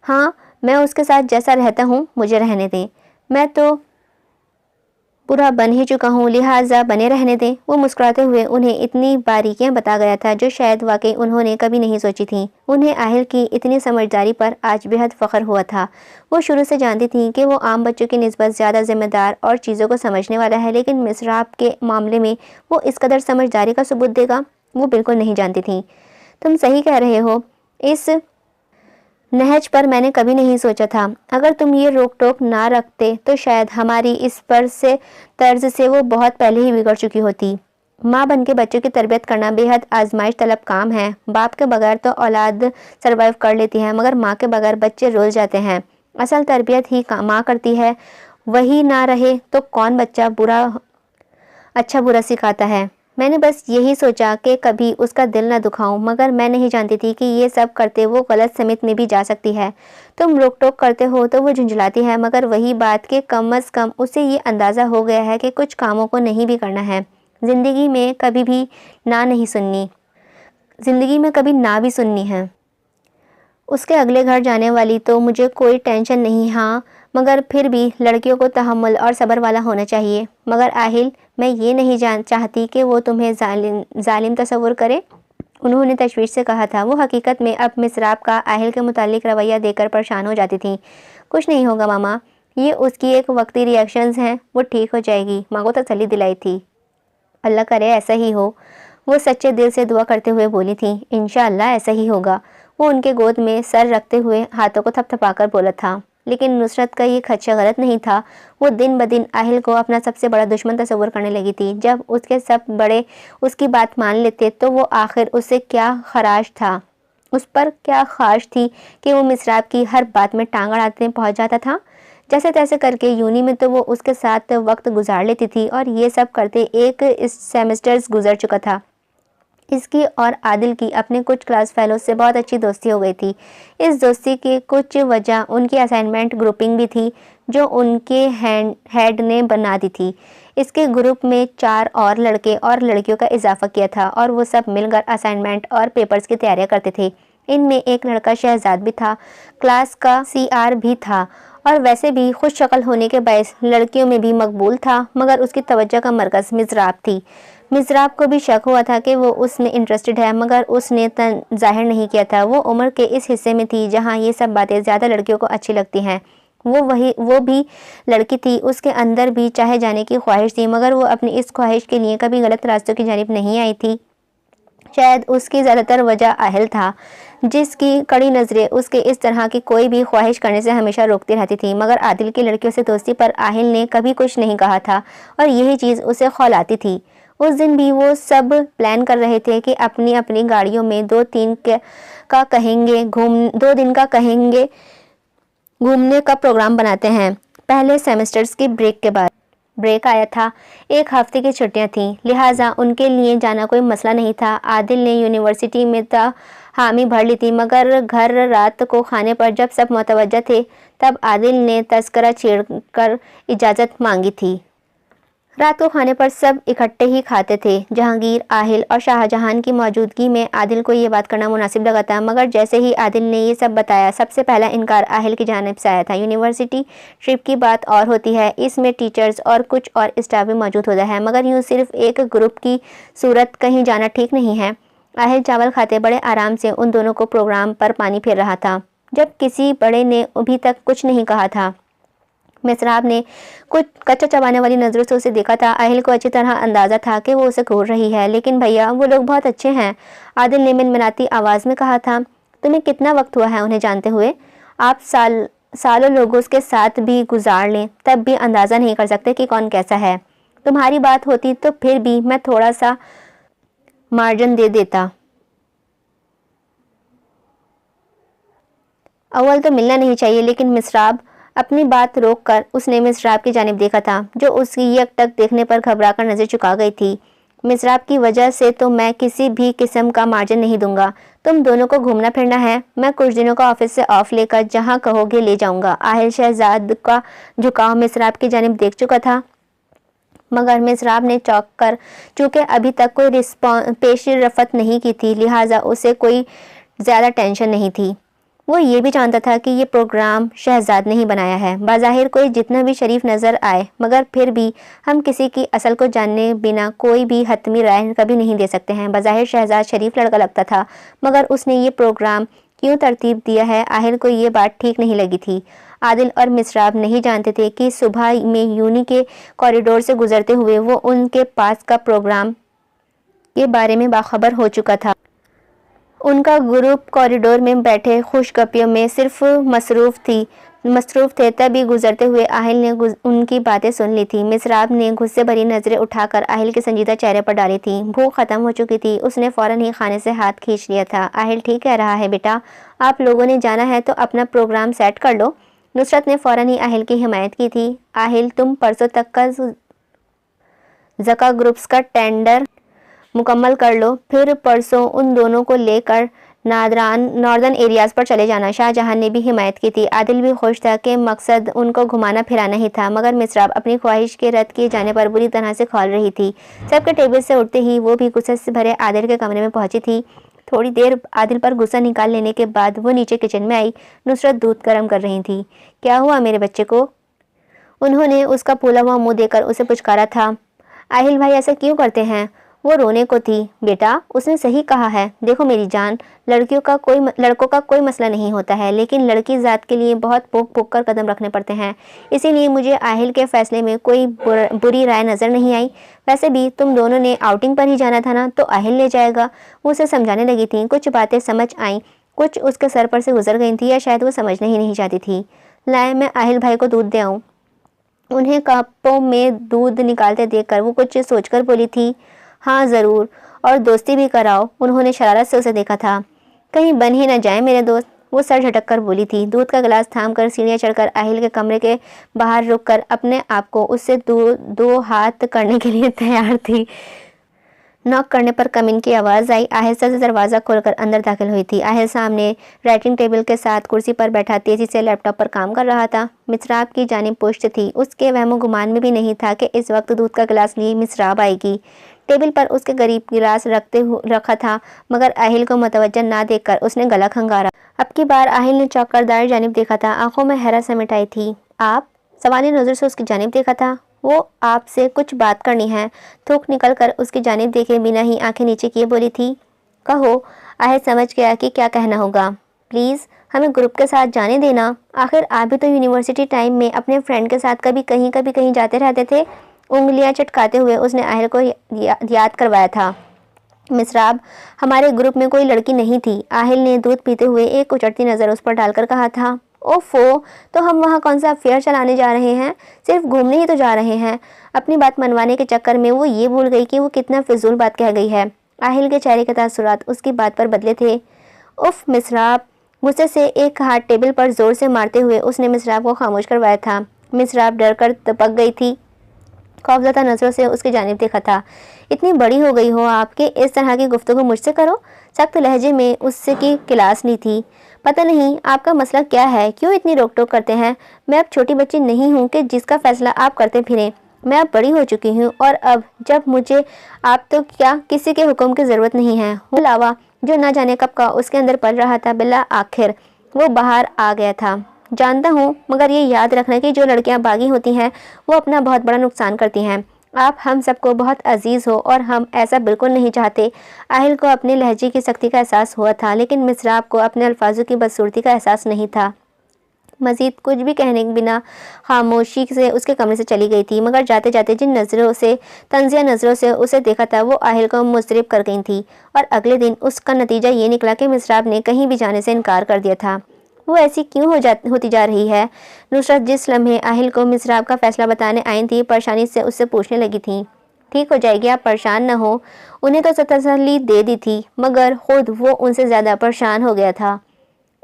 ہاں، میں اس کے ساتھ جیسا رہتا ہوں مجھے رہنے دیں۔ میں تو برا بن ہی چکا ہوں، لہٰذا بنے رہنے دیں۔ وہ مسکراتے ہوئے انہیں اتنی باریکیاں بتا گیا تھا جو شاید واقعی انہوں نے کبھی نہیں سوچی تھیں۔ انہیں آہل کی اتنی سمجھداری پر آج بے حد فخر ہوا تھا۔ وہ شروع سے جانتی تھیں کہ وہ عام بچوں کی نسبت زیادہ ذمہ دار اور چیزوں کو سمجھنے والا ہے، لیکن مسراب کے معاملے میں وہ اس قدر سمجھداری کا ثبوت دے گا، وہ بالکل نہیں جانتی تھیں۔ تم صحیح کہہ رہے ہو، اس نہج پر میں نے کبھی نہیں سوچا تھا۔ اگر تم یہ روک ٹوک نہ رکھتے تو شاید ہماری اس پر سے طرز سے وہ بہت پہلے ہی بگڑ چکی ہوتی۔ ماں بن کے بچوں کی تربیت کرنا بے حد آزمائش طلب کام ہے۔ باپ کے بغیر تو اولاد سروائیو کر لیتی ہے، مگر ماں کے بغیر بچے رول جاتے ہیں۔ اصل تربیت ہی ماں کرتی ہے، وہی نہ رہے تو کون بچہ اچھا برا سکھاتا ہے۔ میں نے بس یہی سوچا کہ کبھی اس کا دل نہ دکھاؤں، مگر میں نہیں جانتی تھی کہ یہ سب کرتے وہ غلط سمت میں بھی جا سکتی ہے۔ تم روک ٹوک کرتے ہو تو وہ جھنجھلاتی ہے، مگر وہی بات کہ کم از کم اسے یہ اندازہ ہو گیا ہے کہ کچھ کاموں کو نہیں بھی کرنا ہے۔ زندگی میں کبھی نہ بھی سننی ہے۔ اس کے اگلے گھر جانے والی تو مجھے کوئی ٹینشن نہیں، ہاں، مگر پھر بھی لڑکیوں کو تحمل اور صبر والا ہونا چاہیے۔ مگر آہل، میں یہ نہیں چاہتی کہ وہ تمہیں ظالم تصور کرے، انہوں نے تشویش سے کہا تھا۔ وہ حقیقت میں اب مسراب کا آہل کے متعلق رویہ دیکھ کر پریشان ہو جاتی تھیں۔ کچھ نہیں ہوگا ماما، یہ اس کی ایک وقتی ری ایکشنز ہیں، وہ ٹھیک ہو جائے گی، ماں کو تسلی دلائی تھی۔ اللہ کرے ایسا ہی ہو، وہ سچے دل سے دعا کرتے ہوئے بولی تھیں۔ انشاءاللہ ایسا ہی ہوگا، وہ ان کے گود میں سر رکھتے ہوئے ہاتھوں کو تھپ تھپا کر بولا تھا۔ لیکن نصرت کا یہ خدشہ غلط نہیں تھا۔ وہ دن بدن آہل کو اپنا سب سے بڑا دشمن تصور کرنے لگی تھی۔ جب اس کے سب بڑے اس کی بات مان لیتے تو وہ آخر اس پر کیا خواہش تھی کہ وہ مسراب کی ہر بات میں ٹانگ اڑاتے پہنچ جاتا تھا۔ جیسے تیسے کر کے یونی میں تو وہ اس کے ساتھ وقت گزار لیتی تھی، اور یہ سب کرتے ایک سیمسٹرز گزر چکا تھا۔ اس کی اور عادل کی اپنے کچھ کلاس فیلوز سے بہت اچھی دوستی ہو گئی تھی۔ اس دوستی کی کچھ وجہ ان کی اسائنمنٹ گروپنگ بھی تھی جو ان کے ہیڈ نے بنا دی تھی۔ اس کے گروپ میں 4 اور لڑکے اور لڑکیوں کا اضافہ کیا تھا، اور وہ سب مل کر اسائنمنٹ اور پیپرز کی تیاریاں کرتے تھے۔ ان میں ایک لڑکا شہزاد بھی تھا، کلاس کا CR بھی تھا، اور ویسے بھی خوش شکل ہونے کے باعث لڑکیوں میں بھی مقبول تھا، مگر اس کی توجہ کا مرکز مسراب تھی۔ مسراب کو بھی شک ہوا تھا کہ وہ اس میں انٹرسٹڈ ہے، مگر اس نے ظاہر نہیں کیا تھا۔ وہ عمر کے اس حصے میں تھی جہاں یہ سب باتیں زیادہ لڑکیوں کو اچھی لگتی ہیں۔ وہ بھی لڑکی تھی، اس کے اندر بھی چاہے جانے کی خواہش تھی، مگر وہ اپنی اس خواہش کے لیے کبھی غلط راستوں کی جانب نہیں آئی تھی۔ شاید اس کی زیادہ تر وجہ آہل تھا، جس کی کڑی نظریں اس کے اس طرح کی کوئی بھی خواہش کرنے سے ہمیشہ روکتی رہتی تھی۔ مگر عادل کی لڑکیوں سے دوستی پر آہل نے کبھی کچھ نہیں کہا تھا، اور یہی چیز اسے خولاتی تھی۔ اس دن بھی وہ سب پلان کر رہے تھے کہ اپنی اپنی گاڑیوں میں 2 دن کا کہیں گے گھومنے کا پروگرام بناتے ہیں۔ پہلے سیمسٹرز کی بریک کے بعد بریک آیا تھا، 1 ہفتے کی چھٹیاں تھیں، لہٰذا ان کے لیے جانا کوئی مسئلہ نہیں تھا۔ عادل نے یونیورسٹی میں حامی بھر لی تھی، مگر گھر رات کو کھانے پر جب سب متوجہ تھے تب عادل نے تذکرہ چھیڑ کر اجازت مانگی تھی۔ رات کو کھانے پر سب اکٹھے ہی کھاتے تھے۔ جہانگیر، آہل اور شاہ جہان کی موجودگی میں عادل کو یہ بات کرنا مناسب لگا تھا، مگر جیسے ہی عادل نے یہ سب بتایا، سب سے پہلا انکار آہل کی جانب سے آیا تھا۔ یونیورسٹی ٹرپ کی بات اور ہوتی ہے، اس میں ٹیچرز اور کچھ اور اسٹاف بھی موجود ہوتا ہے، مگر یوں صرف ایک گروپ کی صورت کہیں جانا ٹھیک نہیں ہے۔ آہل چاول کھاتے بڑے آرام سے ان دونوں کو پروگرام پر پانی پھیر رہا تھا، جب کسی بڑے نے ابھی تک کچھ نہیں کہا تھا۔ مصراب نے کچھ کچا چبانے والی نظروں سے اسے دیکھا تھا۔ آہل کو اچھی طرح اندازہ تھا کہ وہ اسے گھور رہی ہے، لیکن بھیا وہ لوگ بہت اچھے ہیں، عادل نے منمناتی آواز میں کہا تھا۔ تمہیں کتنا وقت ہوا ہے انہیں جانتے ہوئے؟ آپ سالوں لوگوں کے ساتھ بھی گزار لیں، تب بھی اندازہ نہیں کر سکتے کہ کون کیسا ہے۔ تمہاری بات ہوتی تو پھر بھی میں تھوڑا سا مارجن دے دیتا۔ اول تو ملنا نہیں چاہیے، لیکن مصراب، اپنی بات روک کر اس نے مصراب کی جانب دیکھا تھا، جو اس کی یک ٹک دیکھنے پر گھبرا کر نظر چکا گئی تھی۔ مصراب کی وجہ سے تو میں کسی بھی قسم کا مارجن نہیں دوں گا۔ تم دونوں کو گھومنا پھرنا ہے، میں کچھ دنوں کا آفس سے آف لے کر جہاں کہو گے لے جاؤں گا۔ آہل شہزاد کا جھکاؤ مصراب کی جانب دیکھ چکا تھا، مگر مصراب نے چونک کر، چونکہ ابھی تک کوئی پیش رفت نہیں کی تھی، لہٰذا اسے کوئی زیادہ ٹینشن نہیں تھی۔ وہ یہ بھی جانتا تھا کہ یہ پروگرام شہزاد نے ہی بنایا ہے۔ بظاہر کوئی جتنا بھی شریف نظر آئے، مگر پھر بھی ہم کسی کی اصل کو جانے بنا کوئی بھی حتمی رائے کبھی نہیں دے سکتے ہیں۔ بظاہر شہزاد شریف لڑکا لگتا تھا، مگر اس نے یہ پروگرام کیوں ترتیب دیا ہے، آہل کو یہ بات ٹھیک نہیں لگی تھی۔ عادل اور مصراب نہیں جانتے تھے کہ صبح میں یونی کے کوریڈور سے گزرتے ہوئے وہ ان کے پاس کا پروگرام کے بارے میں باخبر ہو چکا تھا۔ ان کا گروپ کوریڈور میں بیٹھے خوش گپیوں میں صرف مصروف تھے، تبھی گزرتے ہوئے آہل نے ان کی باتیں سن لی تھی۔ مصراب نے غصے بھری نظریں اٹھا کر آہل کے سنجیدہ چہرے پر ڈالی تھی۔ بھوک ختم ہو چکی تھی، اس نے فوراً ہی کھانے سے ہاتھ کھینچ لیا تھا۔ آہل ٹھیک کہہ رہا ہے بیٹا، آپ لوگوں نے جانا ہے تو اپنا پروگرام سیٹ کر لو۔ نصرت نے فوراً ہی آہل کی حمایت کی تھی۔ آہل، تم پرسوں تک کا زکا گروپس کا ٹینڈر مکمل کر لو، پھر پرسوں ان دونوں کو لے کر ناردرن ایریاز پر چلے جانا۔ شاہ جہان نے بھی حمایت کی تھی۔ عادل بھی خوش تھا کہ مقصد ان کو گھمانا پھرانا ہی تھا، مگر مصراب اپنی خواہش کے رد کیے جانے پر بری طرح سے کھول رہی تھی۔ سب کے ٹیبل سے اٹھتے ہی وہ بھی غصے سے بھرے عادل کے کمرے میں پہنچی تھی۔ تھوڑی دیر عادل پر غصہ نکال لینے کے بعد وہ نیچے کچن میں آئی۔ نصرت دودھ گرم کر رہی تھی۔ کیا ہوا میرے بچے کو؟ انہوں نے اس کا پھولا ہوا منہ دے کر اسے پچکارا تھا۔ آہل بھائی ایسا کیوں کرتے ہیں؟ وہ رونے کو تھی۔ بیٹا، اس نے صحیح کہا ہے، دیکھو میری جان، لڑکوں کا کوئی مسئلہ نہیں ہوتا ہے، لیکن لڑکی ذات کے لیے بہت پھوک کر قدم رکھنے پڑتے ہیں، اسی لیے مجھے آہل کے فیصلے میں کوئی بری رائے نظر نہیں آئی۔ ویسے بھی تم دونوں نے آؤٹنگ پر ہی جانا تھا نا، تو آہل لے جائے گا۔ وہ اسے سمجھانے لگی تھی۔ کچھ باتیں سمجھ آئیں، کچھ اس کے سر پر سے گزر گئی تھی، یا شاید وہ سمجھنا ہی نہیں چاہتی تھی۔ لائے میں آہل بھائی کو دودھ دے آؤں؟ انہیں کپوں میں دودھ نکالتے دیکھ کر وہ کچھ سوچ کر بولی تھی۔ ہاں ضرور، اور دوستی بھی کراؤ۔ انہوں نے شرارت سے اسے دیکھا تھا۔ کہیں بن ہی نہ جائے میرے دوست، وہ سر جھٹک کر بولی تھی۔ دودھ کا گلاس تھام کر سیڑھیاں چڑھ کر آہل کے کمرے کے باہر رک کر اپنے آپ کو اس سے دو ہاتھ کرنے کے لیے تیار تھی۔ ناک کرنے پر کمن کی آواز آئی۔ آہستہ سے دروازہ کھول کر اندر داخل ہوئی تھی۔ آہل سامنے رائٹنگ ٹیبل کے ساتھ کرسی پر بیٹھا تیزی سے لیپ ٹاپ پر کام کر رہا تھا۔ مصراب کی جانب پشت تھی۔ اس کے وہم و گمان میں بھی نہیں تھا کہ اس وقت دودھ کا گلاس لیے مصراب آئے گی۔ ٹیبل پر اس کے قریب گلاس رکھا تھا، مگر آہل کو متوجہ نہ دیکھ کر اس نے گلا کھنگارا۔ اب کی بار آہل نے چونک کر دائیں جانب دیکھا تھا۔ آنکھوں میں حیرت سمیٹ آئی تھی۔ آپ؟ سوالی نظر سے اس کی جانب دیکھا تھا۔ وہ آپ سے کچھ بات کرنی ہے۔ تھوک نکل کر اس کی جانب دیکھے بنا ہی آنکھیں نیچے کیے بولی تھی۔ کہو۔ آہل سمجھ گیا کہ کیا کہنا ہوگا۔ پلیز ہمیں گروپ کے ساتھ جانے دینا، آخر آپ بھی تو یونیورسٹی ٹائم میں اپنے فرینڈ کے ساتھ کبھی کہیں جاتے رہتے تھے۔ انگلیاں چٹکاتے ہوئے اس نے آہل کو یاد کروایا تھا۔ مصراب، ہمارے گروپ میں کوئی لڑکی نہیں تھی۔ آہل نے دودھ پیتے ہوئے ایک اچڑتی نظر اس پر ڈال کر کہا تھا۔ اوفو، تو ہم وہاں کون سا افیئر چلانے جا رہے ہیں؟ صرف گھومنے ہی تو جا رہے ہیں۔ اپنی بات منوانے کے چکر میں وہ یہ بھول گئی کہ وہ کتنا فضول بات کہہ گئی ہے۔ آہل کے چہرے کے تاثرات اس کی بات پر بدلے تھے۔ اف مصراب، غصے سے ایک ہاتھ ٹیبل پر زور سے مارتے ہوئے اس نے مصراب کو خاموش کروایا تھا۔ مصراب ڈر کر دبک گئی تھی۔ خوفزدہ نظروں سے اس کی جانب دیکھا تھا۔ اتنی بڑی ہو گئی ہو آپ کہ اس طرح کی گفتگو مجھ سے کرو؟ سخت لہجے میں اس سے کی کلاس لی تھی۔ پتہ نہیں آپ کا مسئلہ کیا ہے، کیوں اتنی روک ٹوک کرتے ہیں؟ میں اب چھوٹی بچی نہیں ہوں کہ جس کا فیصلہ آپ کرتے پھریں۔ میں اب بڑی ہو چکی ہوں اور اب جب مجھے آپ تو کیا کسی کے حکم کی ضرورت نہیں ہے۔ وہ لاوا جو نہ جانے کب کا اس کے اندر پل رہا تھا بالآخر وہ باہر آ گیا تھا۔ جانتا ہوں، مگر یہ یاد رکھنا کہ جو لڑکیاں باغی ہوتی ہیں وہ اپنا بہت بڑا نقصان کرتی ہیں۔ آپ ہم سب کو بہت عزیز ہو اور ہم ایسا بالکل نہیں چاہتے۔ آہل کو اپنے لہجے کی سختی کا احساس ہوا تھا، لیکن مسراب کو اپنے الفاظوں کی بدصورتی کا احساس نہیں تھا۔ مزید کچھ بھی کہنے بنا خاموشی سے اس کے کمرے سے چلی گئی تھی، مگر جاتے جاتے جن طنزیہ نظروں سے اسے دیکھا تھا وہ آہل کو مضطرب کر گئی تھی، اور اگلے دن اس کا نتیجہ یہ نکلا کہ مسراب نے کہیں بھی جانے سے انکار کر دیا تھا۔ وہ ایسی کیوں ہوتی جا رہی ہے؟ نصرت جس لمحے آہل کو مسراب کا فیصلہ بتانے آئی تھی پریشانی سے اس سے پوچھنے لگی تھی۔ ٹھیک ہو جائے گی، آپ پریشان نہ ہو۔ انہیں تو تسلی دے دی تھی، مگر خود وہ ان سے زیادہ پریشان ہو گیا تھا۔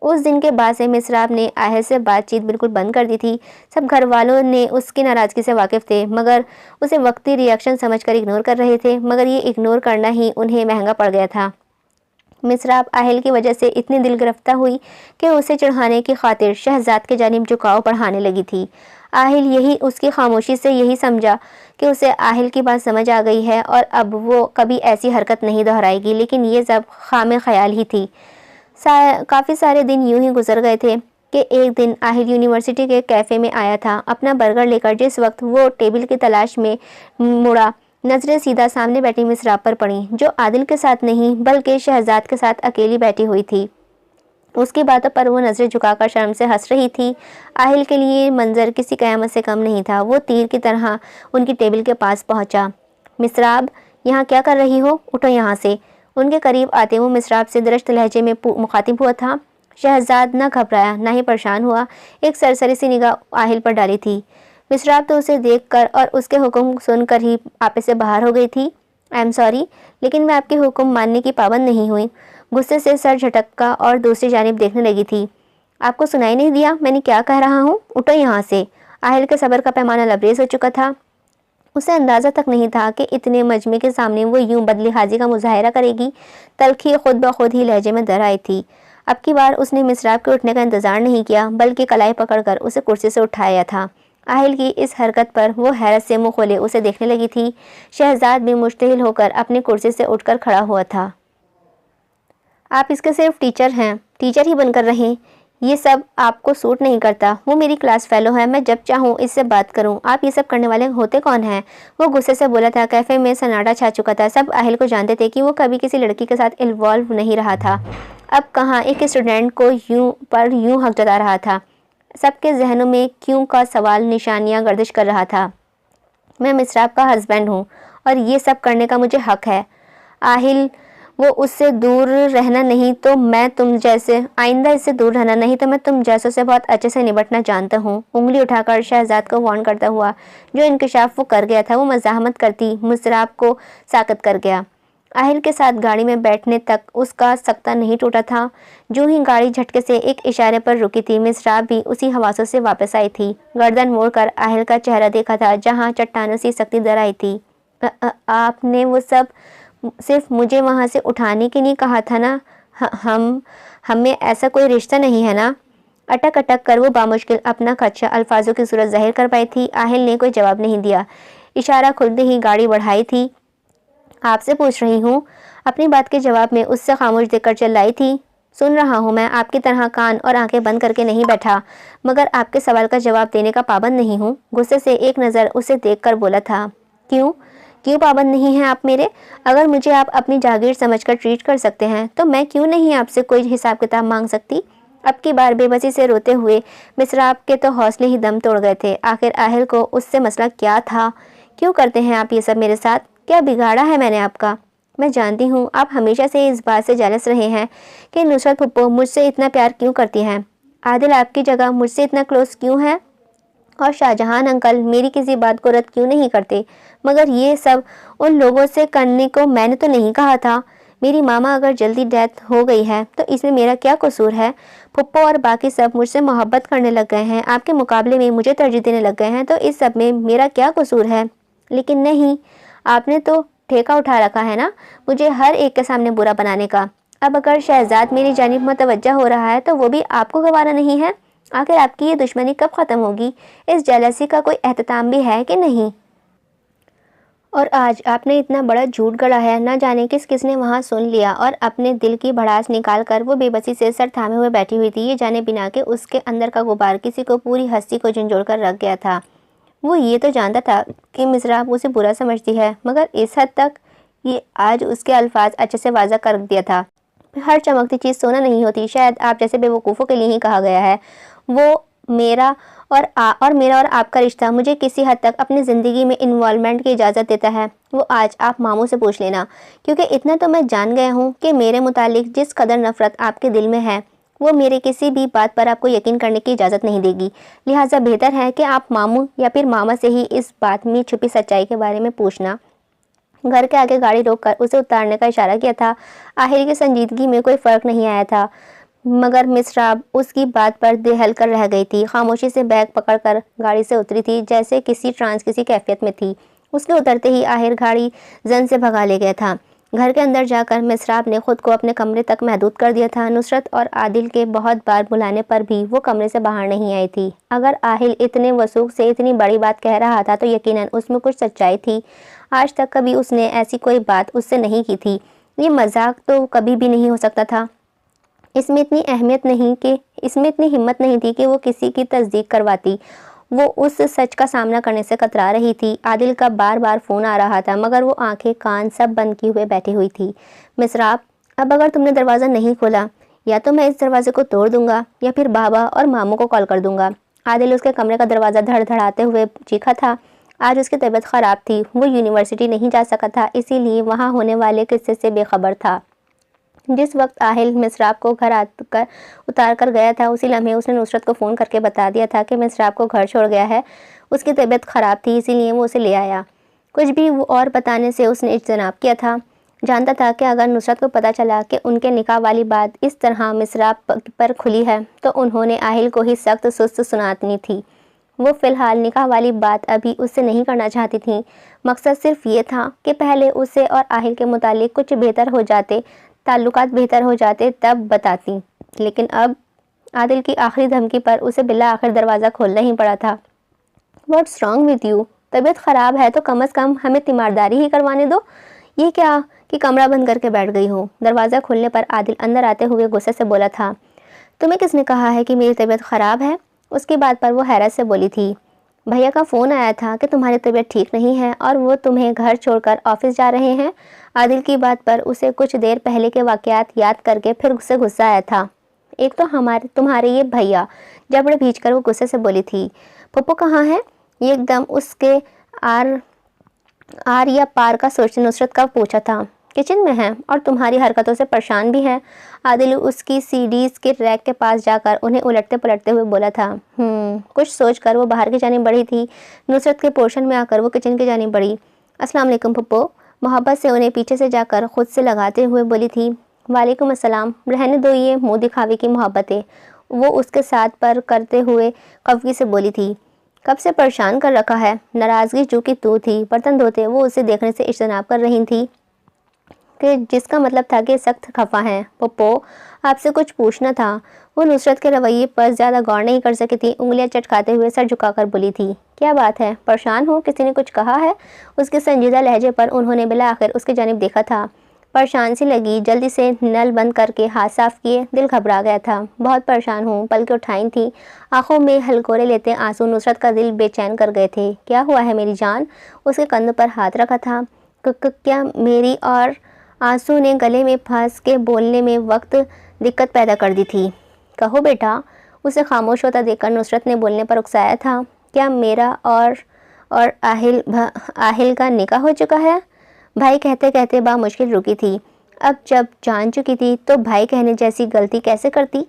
اس دن کے بعد سے مسراب نے آہل سے بات چیت بالکل بند کر دی تھی۔ سب گھر والوں نے اس کی ناراضگی سے واقف تھے، مگر اسے وقتی ری ایکشن سمجھ کر اگنور کر رہے تھے، مگر یہ اگنور کرنا ہی انہیں مہنگا پڑ گیا تھا۔ مسراب آہل کی وجہ سے اتنی دل گرفتہ ہوئی کہ اسے چڑھانے کی خاطر شہزاد کے جانب جھکاؤ بڑھانے لگی تھی۔ آہل یہی اس کی خاموشی سے یہی سمجھا کہ اسے آہل کی بات سمجھ آ گئی ہے اور اب وہ کبھی ایسی حرکت نہیں دہرائے گی، لیکن یہ سب خام خیال ہی تھی۔ کافی سارے دن یوں ہی گزر گئے تھے کہ ایک دن آہل یونیورسٹی کے کیفے میں آیا تھا اپنا برگر لے کر۔ جس وقت وہ ٹیبل کی تلاش میں مڑا، نظریں سیدھا سامنے بیٹھی مسراب پر پڑیں، جو عادل کے ساتھ نہیں بلکہ شہزاد کے ساتھ اکیلی بیٹھی ہوئی تھی۔ اس کی باتوں پر وہ نظریں جھکا کر شرم سے ہنس رہی تھی۔ آہل کے لیے یہ منظر کسی قیامت سے کم نہیں تھا۔ وہ تیر کی طرح ان کی ٹیبل کے پاس پہنچا۔ مسراب، یہاں کیا کر رہی ہو؟ اٹھو یہاں سے۔ ان کے قریب آتے وہ مسراب سے درشت لہجے میں مخاطب ہوا تھا۔ شہزاد نہ گھبرایا نہ ہی پریشان ہوا، ایک سرسری سی نگاہ آہل پر ڈالی تھی۔ مسراب تو اسے دیکھ کر اور اس کے حکم سن کر ہی آپے سے باہر ہو گئی تھی۔ آئی ایم سوری، لیکن میں آپ کے حکم ماننے کی پابند نہیں ہوئی۔ غصے سے سر جھٹکا اور دوسری جانب دیکھنے لگی تھی۔ آپ کو سنائی نہیں دیا میں نے کیا کہہ رہا ہوں؟ اٹھو یہاں سے۔ آہل کے صبر کا پیمانہ لبریز ہو چکا تھا۔ اسے اندازہ تک نہیں تھا کہ اتنے مجمع کے سامنے وہ یوں بدلحاظی کا مظاہرہ کرے گی۔ تلخی خود بخود ہی لہجے میں در آئی تھی۔ اب کی بار اس نے مسراب کے اٹھنے کا انتظار نہیں کیا، بلکہ کلائی پکڑ کر اسے کرسی سے اٹھایا تھا۔ آہل کی اس حرکت پر وہ حیرت سے منہ کھولے اسے دیکھنے لگی تھی۔ شہزاد بھی مشتعل ہو کر اپنی کرسی سے اٹھ کر کھڑا ہوا تھا۔ آپ اس کے صرف ٹیچر ہیں، ٹیچر ہی بن کر رہیں۔ یہ سب آپ کو سوٹ نہیں کرتا۔ وہ میری کلاس فیلو ہے، میں جب چاہوں اس سے بات کروں۔ آپ یہ سب کرنے والے ہوتے کون ہیں؟ وہ غصے سے بولا تھا۔ کیفے میں سناٹا چھا چکا تھا۔ سب آہل کو جانتے تھے کہ وہ کبھی کسی لڑکی کے ساتھ انوالو نہیں رہا تھا۔ اب کہاں ایک اسٹوڈنٹ کو یوں حق جتا رہا تھا۔ سب کے ذہنوں میں کیوں کا سوال نشانیاں گردش کر رہا تھا۔ میں مسراب کا ہسبینڈ ہوں اور یہ سب کرنے کا مجھے حق ہے۔ آہل، وہ اس سے دور رہنا نہیں تو میں تم جیسے آئندہ اس سے دور رہنا نہیں تو میں تم جیسوں سے بہت اچھے سے نبٹنا جانتا ہوں۔ انگلی اٹھا کر شہزاد کو وارن کرتا ہوا جو انکشاف وہ کر گیا تھا وہ مزاحمت کرتی مسراب کو ساکت کر گیا۔ آہل کے ساتھ گاڑی میں بیٹھنے تک اس کا سکتہ نہیں ٹوٹا تھا۔ جو ہی گاڑی جھٹکے سے ایک اشارے پر رکی تھی، مسراب بھی اسی حواسوں سے واپس آئی تھی۔ گردن موڑ کر آہل کا چہرہ دیکھا تھا جہاں چٹانوں سی سختی در آئی تھی۔ آپ نے وہ سب صرف مجھے وہاں سے اٹھانے کے لیے کہا تھا نا؟ ہمیں ایسا کوئی رشتہ نہیں ہے نا؟ اٹک اٹک کر وہ بامشکل اپنا خدشہ الفاظوں کی صورت ظاہر کر پائی تھی۔ آہل نے کوئی جواب نہیں دیا۔ اشارہ کھلتے ہی گاڑی بڑھائی تھی۔ آپ سے پوچھ رہی ہوں، اپنی بات کے جواب میں اس سے خاموش دیکھ کر چلائی تھی۔ سن رہا ہوں، میں آپ کی طرح کان اور آنکھیں بند کر کے نہیں بیٹھا، مگر آپ کے سوال کا جواب دینے کا پابند نہیں ہوں۔ غصے سے ایک نظر اسے دیکھ کر بولا تھا۔ کیوں پابند نہیں ہیں آپ میرے؟ اگر مجھے آپ اپنی جاگیر سمجھ کر ٹریٹ کر سکتے ہیں تو میں کیوں نہیں آپ سے کوئی حساب کتاب مانگ سکتی؟ اب کی بار بے بسی سے روتے ہوئے مسراب کے تو حوصلے ہی دم توڑ گئے تھے۔ آخر آہل کو اس سے مسئلہ کیا تھا؟ کیوں کرتے ہیں آپ یہ سب میرے ساتھ؟ کیا بگاڑا ہے میں نے آپ کا؟ میں جانتی ہوں آپ ہمیشہ سے اس بات سے جالس رہے ہیں کہ نصرت پھپھو مجھ سے اتنا پیار کیوں کرتی ہیں، عادل آپ کی جگہ مجھ سے اتنا کلوز کیوں ہے، اور شاہجہان انکل میری کسی بات کو رد کیوں نہیں کرتے، مگر یہ سب ان لوگوں سے کرنے کو میں نے تو نہیں کہا تھا۔ میری ماما اگر جلدی ڈیتھ ہو گئی ہے تو اس میں میرا کیا قصور ہے؟ پھپھو اور باقی سب مجھ سے محبت کرنے لگ گئے ہیں، آپ کے مقابلے میں مجھے ترجیح دینے لگ گئے ہیں، تو اس سب میں میرا کیا قصور ہے؟ لیکن نہیں، آپ نے تو ٹھیکہ اٹھا رکھا ہے نا مجھے ہر ایک کے سامنے برا بنانے کا۔ اب اگر شہزاد میری جانب متوجہ ہو رہا ہے تو وہ بھی آپ کو گوارا نہیں ہے؟ آخر آپ کی یہ دشمنی کب ختم ہوگی؟ اس جیلسی کا کوئی اختتام بھی ہے کہ نہیں؟ اور آج آپ نے اتنا بڑا جھوٹ گڑا ہے، نہ جانے کس نے وہاں سن لیا اور اپنے دل کی بھڑاس نکال کر وہ بے بسی سے سر تھامے ہوئے بیٹھی ہوئی تھی، یہ جانے بنا کہ اس کے اندر کا غبار کسی کو پوری ہستی کو جھنجھوڑ کر رکھ گیا تھا۔ وہ یہ تو جانتا تھا کہ مصراب اسے برا سمجھتی ہے، مگر اس حد تک یہ آج اس کے الفاظ اچھے سے واضح کر دیا تھا۔ ہر چمکتی چیز سونا نہیں ہوتی، شاید آپ جیسے بے وقوفوں کے لیے ہی کہا گیا ہے۔ وہ میرا اور آپ کا رشتہ مجھے کسی حد تک اپنی زندگی میں انوالومنٹ کی اجازت دیتا ہے، وہ آج آپ ماموں سے پوچھ لینا، کیونکہ اتنا تو میں جان گیا ہوں کہ میرے متعلق جس قدر نفرت آپ کے دل میں ہے وہ میرے کسی بھی بات پر آپ کو یقین کرنے کی اجازت نہیں دے گی، لہٰذا بہتر ہے کہ آپ ماموں یا پھر ماما سے ہی اس بات میں چھپی سچائی کے بارے میں پوچھنا۔ گھر کے آگے گاڑی روک کر اسے اتارنے کا اشارہ کیا تھا۔ آہل کی سنجیدگی میں کوئی فرق نہیں آیا تھا، مگر مصراب اس کی بات پر دہل کر رہ گئی تھی، خاموشی سے بیگ پکڑ کر گاڑی سے اتری تھی، جیسے کسی کیفیت میں تھی۔ اس کے اترتے ہی آہر گاڑی زن سے بھگا لے گیا تھا۔ گھر کے اندر جا کر مصراب نے خود کو اپنے کمرے تک محدود کر دیا تھا۔ نصرت اور عادل کے بہت بار بلانے پر بھی وہ کمرے سے باہر نہیں آئی تھی۔ اگر آہل اتنے وثوق سے اتنی بڑی بات کہہ رہا تھا تو یقیناً اس میں کچھ سچائی تھی۔ آج تک کبھی اس نے ایسی کوئی بات اس سے نہیں کی تھی، یہ مذاق تو کبھی بھی نہیں ہو سکتا تھا۔ اس میں اتنی ہمت نہیں تھی کہ وہ کسی کی تصدیق کرواتی۔ وہ اس سچ کا سامنا کرنے سے کترا رہی تھی۔ عادل کا بار بار فون آ رہا تھا، مگر وہ آنکھیں کان سب بند کیے ہوئے بیٹھی ہوئی تھی۔ مصراب، اب اگر تم نے دروازہ نہیں کھولا یا تو میں اس دروازے کو توڑ دوں گا یا پھر بابا اور ماموں کو کال کر دوں گا۔ عادل اس کے کمرے کا دروازہ دھڑ دھڑاتے ہوئے چیخا تھا۔ آج اس کی طبیعت خراب تھی، وہ یونیورسٹی نہیں جا سکا تھا، اسی لیے وہاں ہونے والے قصے سے بے خبر تھا۔ جس وقت آہل مصراب کو گھر اتار کر گیا تھا، اسی لمحے اس نے نصرت کو فون کر کے بتا دیا تھا کہ مصراب کو گھر چھوڑ گیا ہے، اس کی طبیعت خراب تھی، اسی لیے وہ اسے لے آیا۔ کچھ بھی اور بتانے سے اس نے اجتناب کیا تھا۔ جانتا تھا کہ اگر نصرت کو پتہ چلا کہ ان کے نکاح والی بات اس طرح مصراب پر کھلی ہے تو انہوں نے آہل کو ہی سخت سست سنانی تھی۔ وہ فی الحال نکاح والی بات ابھی اس سے نہیں کرنا چاہتی تھیں، مقصد صرف یہ تھا کہ پہلے اسے اور آہل کے متعلق کچھ بہتر ہو جاتے، تعلقات بہتر ہو جاتے تب بتاتی، لیکن اب عادل کی آخری دھمکی پر اسے بالآخر دروازہ کھولنا ہی پڑا تھا۔ What's wrong with you؟ طبیعت خراب ہے تو کم از کم ہمیں تیمارداری ہی کروانے دو، یہ کیا کہ کمرہ بند کر کے بیٹھ گئی ہو؟ دروازہ کھلنے پر عادل اندر آتے ہوئے غصے سے بولا تھا، تمہیں کس نے کہا ہے کہ میری طبیعت خراب ہے؟ اس کی بات پر وہ حیرت سے بولی تھی، بھیا کا فون آیا تھا کہ تمہاری طبیعت ٹھیک نہیں ہے اور وہ تمہیں گھر چھوڑ کر آفس جا رہے ہیں۔ عادل کی بات پر اسے کچھ دیر پہلے کے واقعات یاد کر کے پھر سے غصہ آیا تھا۔ ایک تو تمہارے یہ بھیا، جبڑے بھیج کر وہ غصے سے بولی تھی، پپو کہاں ہے؟ یہ ایک دم اس کے آر یا پار کا سوچتے نصرت کا پوچھا تھا۔ کچن میں ہے اور تمہاری حرکتوں سے پریشان بھی ہے۔ عادل اس کی سی ڈیز کے ریک کے پاس جا کر انہیں الٹتے پلٹتے ہوئے بولا تھا۔ کچھ سوچ کر وہ باہر کی جانب بڑھی تھی۔ نصرت کے پورشن میں آ کر وہ کچن کی جانب بڑھی۔ السلام علیکم پپو، محبت سے انہیں پیچھے سے جا کر خود سے لگاتے ہوئے بولی تھی۔ وعلیکم السلام، رہنے دو یہ منہ دکھاوے کی محبتیں، وہ اس کے ساتھ پر کرتے ہوئے خفگی سے بولی تھی۔ کب سے پریشان کر رکھا ہے؟ ناراضگی جو کہ تو تھی، برتن دھوتے وہ اسے دیکھنے سے اجتناب کر رہی تھی، کہ جس کا مطلب تھا کہ سخت خفا ہیں۔ پپو، آپ سے کچھ پوچھنا تھا۔ وہ نصرت کے رویے پر زیادہ غور نہیں کر سکی تھی، انگلیاں چٹکاتے ہوئے سر جھکا کر بولی تھی، کیا بات ہے؟ پریشان ہو؟ کسی نے کچھ کہا ہے؟ اس کے سنجیدہ لہجے پر انہوں نے بالآخر اس کی جانب دیکھا تھا۔ پریشان سی لگی، جلدی سے نل بند کر کے ہاتھ صاف کیے، دل گھبرا گیا تھا۔ بہت پریشان ہوں، پلکیں اٹھائی تھی، آنکھوں میں ہلکورے لیتے آنسو نصرت کا دل بے چین کر گئے تھے۔ کیا ہوا ہے میری جان؟ اس کے کندھ پر ہاتھ رکھا تھا۔ کیا میری؟ اور آنسو نے گلے میں پھنس کے بولنے میں وقت دقت پیدا کر دی تھی۔ کہو بیٹا۔ اسے خاموش ہوتا دیکھ کر نصرت نے بولنے پر اکسایا تھا، کیا میرا اور آہل کا نکاح ہو چکا ہے؟ بھائی کہتے کہتے بامشکل رکی تھی۔ اب جب جان چکی تھی تو بھائی کہنے جیسی غلطی کیسے کرتی؟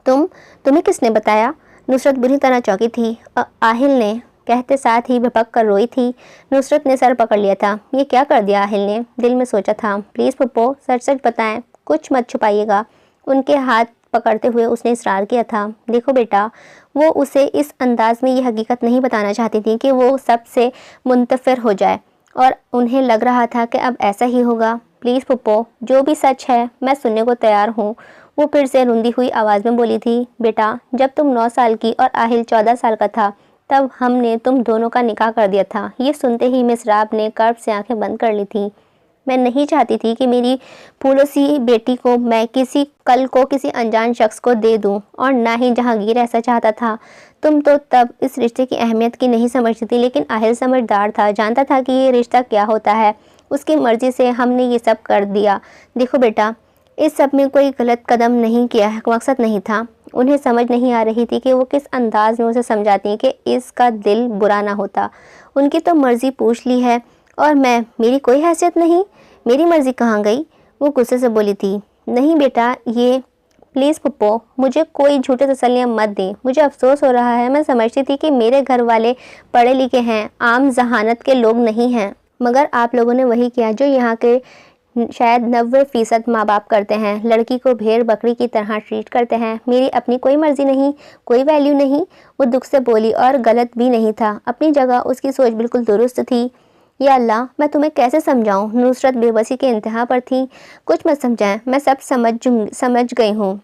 تمہیں کس نے بتایا؟ نصرت بری طرح چونکی تھی۔ آہل نے، کہتے ساتھ ہی بھپک کر روئی تھی۔ نصرت نے سر پکڑ لیا تھا۔ یہ کیا کر دیا آہل نے؟ دل میں سوچا تھا، پلیز پپو سچ سچ بتائیں، کچھ مت چھپائیے گا۔ ان کے ہاتھ پکڑتے ہوئے اس نے اصرار کیا تھا، دیکھو بیٹا، وہ اسے اس انداز میں یہ حقیقت نہیں بتانا چاہتی تھی کہ وہ سب سے منتفر ہو جائے، اور انہیں لگ رہا تھا کہ اب ایسا ہی ہوگا۔ پلیز پپو، جو بھی سچ ہے میں سننے کو تیار ہوں۔ وہ پھر سے روندی ہوئی آواز میں بولی تھی، بیٹا، جب تم 9 سال کی اور آہل 14 سال کا تھا تب ہم نے تم دونوں کا نکاح کر دیا تھا۔ یہ سنتے ہی مسراب نے کرب سے آنکھیں بند کر لی تھیں۔ میں نہیں چاہتی تھی کہ میری پھولوں سی بیٹی کو میں کل کو کسی انجان شخص کو دے دوں، اور نہ ہی جہانگیر ایسا چاہتا تھا۔ تم تو تب اس رشتے کی اہمیت کی نہیں سمجھتی تھی، لیکن اہل سمجھدار تھا، جانتا تھا کہ یہ رشتہ کیا ہوتا ہے۔ اس کی مرضی سے ہم نے یہ سب کر دیا۔ دیکھو بیٹا، اس سب میں کوئی غلط قدم نہیں کیا ہے، مقصد نہیں تھا۔ انہیں سمجھ نہیں آ رہی تھی کہ وہ کس انداز میں اسے سمجھاتی ہیں کہ اس کا دل برا نہ ہوتا۔ ان کی تو مرضی پوچھ لی ہے، اور میری کوئی حیثیت نہیں؟ میری مرضی کہاں گئی؟ وہ غصے سے بولی تھی۔ نہیں بیٹا، یہ پلیز پھپھو، مجھے کوئی جھوٹے تسلیاں مت دیں۔ مجھے افسوس ہو رہا ہے، میں سمجھتی تھی کہ میرے گھر والے پڑھے لکھے ہیں، عام ذہانت کے لوگ نہیں ہیں، مگر آپ لوگوں نے وہی کیا جو یہاں کے شاید 90% ماں باپ کرتے ہیں، لڑکی کو بھیڑ بکری کی طرح ٹریٹ کرتے ہیں۔ میری اپنی کوئی مرضی نہیں، کوئی ویلیو نہیں، وہ دکھ سے بولی، اور غلط بھی نہیں تھا، اپنی جگہ اس کی سوچ بالکل درست تھی۔ یا اللہ، میں تمہیں کیسے سمجھاؤں؟ نصرت بے بسی کے انتہا پر تھی۔ کچھ مت سمجھائیں، میں سب سمجھ گئی ہوں۔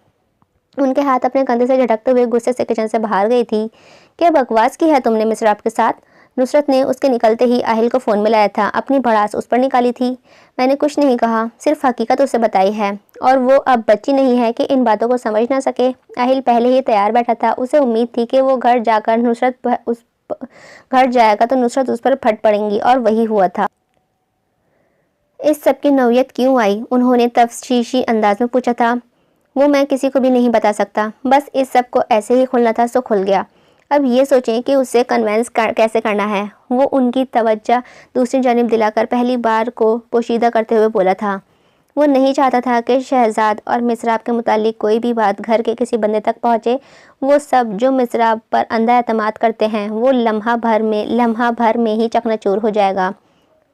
ان کے ہاتھ اپنے کندھے سے جھٹکتے ہوئے غصے سے کچن سے باہر گئی تھی۔ کیا بکواس کی ہے تم نے مسراب کے ساتھ؟ نصرت نے اس کے نکلتے ہی اہل کو فون ملایا تھا، اپنی بھڑاس اس پر نکالی تھی۔ میں نے کچھ نہیں کہا، صرف حقیقت اسے بتائی ہے، اور وہ اب بچی نہیں ہے کہ ان باتوں کو سمجھ نہ سکے۔ اہل پہلے ہی تیار بیٹھا تھا، اسے امید تھی کہ وہ گھر جائے گا تو نصرت اس پر پھٹ پڑیں گی، اور وہی ہوا تھا۔ اس سب کی نوعیت کیوں آئی؟ انہوں نے تفتیشی انداز میں پوچھا تھا۔ وہ میں کسی کو بھی نہیں بتا سکتا، بس اس سب کو ایسے ہی کھلنا تھا سو کھل گیا۔ اب یہ سوچیں کہ اسے کنونس کیسے کرنا ہے۔ وہ ان کی توجہ دوسری جانب دلا کر پہلی بار کو پوشیدہ کرتے ہوئے بولا تھا۔ وہ نہیں چاہتا تھا کہ شہزاد اور مسراب کے متعلق کوئی بھی بات گھر کے کسی بندے تک پہنچے۔ وہ سب جو مسراب پر اندھا اعتماد کرتے ہیں، وہ لمحہ بھر میں ہی چکنا چور ہو جائے گا۔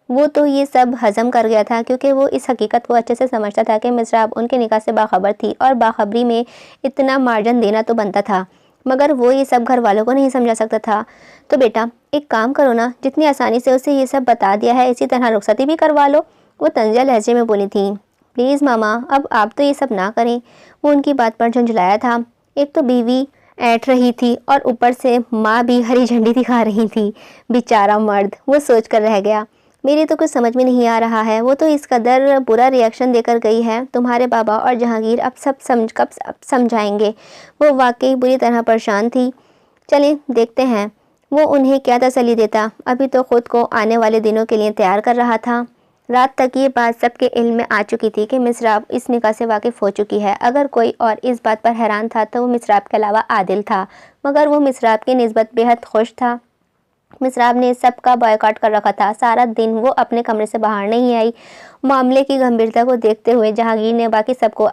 وہ تو یہ سب ہضم کر گیا تھا، کیونکہ وہ اس حقیقت کو اچھے سے سمجھتا تھا کہ مسراب ان کے نکاح سے باخبر تھی، اور باخبری میں اتنا مارجن دینا تو بنتا تھا، مگر وہ یہ سب گھر والوں کو نہیں سمجھا سکتا تھا۔ تو بیٹا ایک کام کرو نا، جتنی آسانی سے اسے یہ سب بتا دیا ہے، اسی طرح رخصتی بھی کروا لو، وہ طنزیہ لہجے میں بولی تھی۔ پلیز ماما، اب آپ تو یہ سب نہ کریں۔ وہ ان کی بات پر جھنجھلایا تھا۔ ایک تو بیوی ایٹھ رہی تھی، اور اوپر سے ماں بھی ہری جھنڈی دکھا رہی تھی۔ بیچارہ مرد، وہ سوچ کر رہ گیا۔ میری تو کچھ سمجھ میں نہیں آ رہا ہے، وہ تو اس قدر برا ریاکشن دے کر گئی ہے۔ تمہارے بابا اور جہانگیر اب کب سمجھائیں گے؟ وہ واقعی بری طرح پریشان تھی۔ چلیں دیکھتے ہیں وہ انہیں کیا تسلی دیتا۔ ابھی تو خود کو آنے والے دنوں کے لیے تیار کر رہا تھا۔ رات تک یہ بات سب کے علم میں آ چکی تھی کہ مسراب اس نکاح سے واقف ہو چکی ہے۔ اگر کوئی اور اس بات پر حیران تھا تو وہ مسراب کے علاوہ عادل تھا، مگر وہ مسراب کی نسبت بے حد خوش تھا۔ مسراب نے سب کا بائیکاٹ کر رکھا تھا۔ سارا دن وہ اپنے کمرے سے باہر نہیں آئی۔ معاملے کی گمبھیرتا کو دیکھتے ہوئے جہانگیر نے باقی سب کو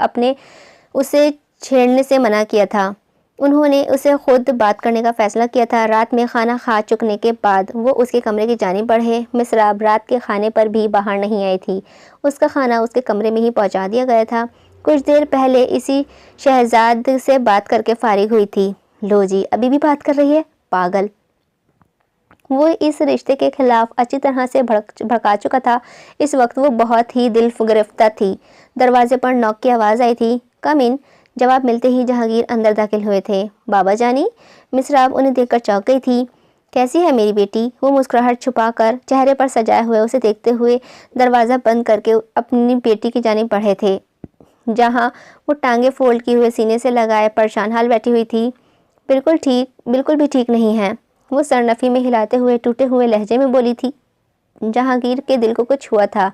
اسے چھیڑنے سے منع کیا تھا۔ انہوں نے اسے خود بات کرنے کا فیصلہ کیا تھا۔ رات میں کھانا کھا چکنے کے بعد وہ اس کے کمرے کی جانب بڑھے۔ مسراب رات کے کھانے پر بھی باہر نہیں آئی تھی، اس کا کھانا اس کے کمرے میں ہی پہنچا دیا گیا تھا۔ کچھ دیر پہلے اسی شہزاد سے بات کر کے فارغ ہوئی تھی۔ لو جی، ابھی بھی بات کر رہی ہے، پاگل۔ وہ اس رشتے کے خلاف اچھی طرح سے بھڑکا چکا تھا۔ اس وقت وہ بہت ہی دل گرفتہ تھی۔ دروازے پر نوک کی آواز آئی تھی۔ کم ان۔ جواب ملتے ہی جہانگیر اندر داخل ہوئے تھے۔ بابا جانی؟ مسراب انہیں دیکھ کر چونک گئی تھی۔ کیسی ہے میری بیٹی؟ وہ مسکراہٹ چھپا کر چہرے پر سجائے ہوئے اسے دیکھتے ہوئے دروازہ بند کر کے اپنی بیٹی کی جانب بڑھے تھے، جہاں وہ ٹانگیں فولڈ کیے ہوئے سینے سے لگائے پریشان حال بیٹھی ہوئی تھی۔ بالکل بھی ٹھیک نہیں ہے، وہ سرنفی میں ہلاتے ہوئے ٹوٹے ہوئے لہجے میں بولی تھی۔ جہانگیر کے دل کو کچھ ہوا تھا۔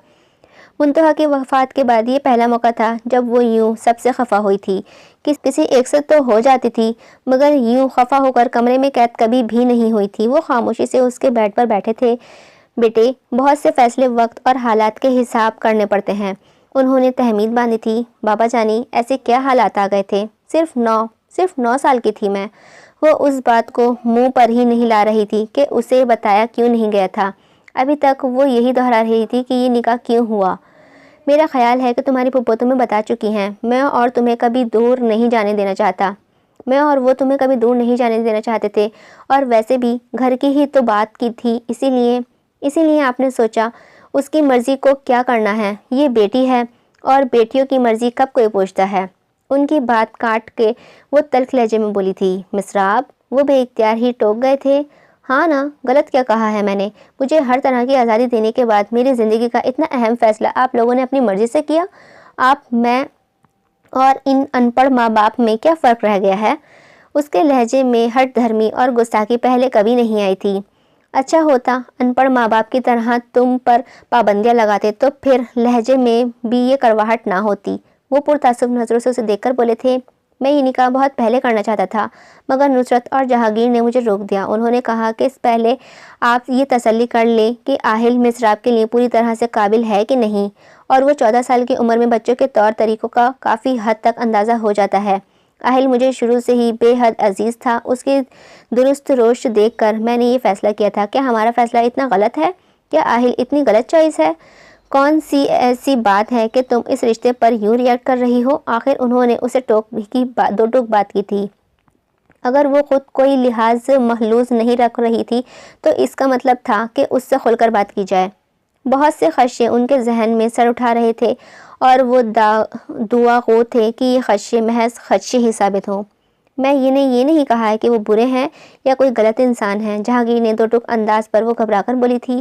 منتہا کی وفات کے بعد یہ پہلا موقع تھا جب وہ یوں سب سے خفا ہوئی تھی۔ کسی ایک سے تو ہو جاتی تھی، مگر یوں خفا ہو کر کمرے میں قید کبھی بھی نہیں ہوئی تھی۔ وہ خاموشی سے اس کے بیڈ پر بیٹھے تھے۔ بیٹے، بہت سے فیصلے وقت اور حالات کے حساب کرنے پڑتے ہیں۔ انہوں نے تہمید باندھی تھی۔ بابا جانی، ایسے کیا حالات آ گئے تھے؟ صرف 9 سال کی تھی میں۔ وہ اس بات کو منہ پر ہی نہیں لا رہی تھی کہ اسے بتایا کیوں نہیں گیا تھا۔ ابھی تک وہ یہی دہرا رہی تھی کہ یہ نکاح کیوں ہوا۔ میرا خیال ہے کہ تمہاری پھپھو تمہیں بتا چکی ہیں۔ میں اور تمہیں کبھی دور نہیں جانے دینا چاہتا۔ میں اور وہ تمہیں کبھی دور نہیں جانے دینا چاہتے تھے، اور ویسے بھی گھر کی ہی تو بات کی تھی، اسی لیے آپ نے سوچا اس کی مرضی کو کیا کرنا ہے۔ یہ بیٹی ہے، اور بیٹیوں کی مرضی کب کوئی پوچھتا ہے۔ ان کی بات کاٹ کے وہ تلخ لہجے میں بولی تھی۔ مسراب، وہ بے اختیار ہی ٹوک گئے تھے۔ ہاں نا، غلط کیا کہا ہے میں نے؟ مجھے ہر طرح کی آزادی دینے کے بعد میری زندگی کا اتنا اہم فیصلہ آپ لوگوں نے اپنی مرضی سے کیا؟ آپ، میں اور ان ان پڑھ ماں باپ میں کیا فرق رہ گیا ہے؟ اس کے لہجے میں ہٹ دھرمی اور گستاخی پہلے کبھی نہیں آئی تھی۔ اچھا ہوتا ان پڑھ ماں باپ کی طرح تم پر پابندیاں لگاتے تو پھر لہجے میں بھی یہ کڑواہٹ نہ ہوتی۔ وہ پرتعصب نظروں سے اسے دیکھ کر بولے تھے، میں یہ نکاح بہت پہلے کرنا چاہتا تھا، مگر نصرت اور جہانگیر نے مجھے روک دیا۔ انہوں نے کہا کہ اس پہلے آپ یہ تسلی کر لیں کہ آہل مسراب کے لیے پوری طرح سے قابل ہے کہ نہیں، اور وہ 14 سال کی عمر میں بچوں کے طور طریقوں کا کافی حد تک اندازہ ہو جاتا ہے۔ آہل مجھے شروع سے ہی بے حد عزیز تھا۔ اس کی درست روش دیکھ کر میں نے یہ فیصلہ کیا تھا۔ کیا ہمارا فیصلہ اتنا غلط ہے؟ کیا آہل اتنی غلط چوائس ہے؟ کون سی ایسی بات ہے کہ تم اس رشتے پر یوں ریئیکٹ کر رہی ہو؟ آخر انہوں نے اسے دو ٹوک بات کی تھی۔ اگر وہ خود کوئی لحاظ محلوظ نہیں رکھ رہی تھی تو اس کا مطلب تھا کہ اس سے کھل کر بات کی جائے۔ بہت سے خدشے ان کے ذہن میں سر اٹھا رہے تھے اور وہ دعا گو تھے کہ یہ خدشے محض خدشے ہی ثابت ہوں۔ میں یہ نہیں کہا ہے کہ وہ برے ہیں یا کوئی غلط انسان ہیں، جہانگیر نے دو ٹوک انداز پر وہ گھبرا کر بولی تھی۔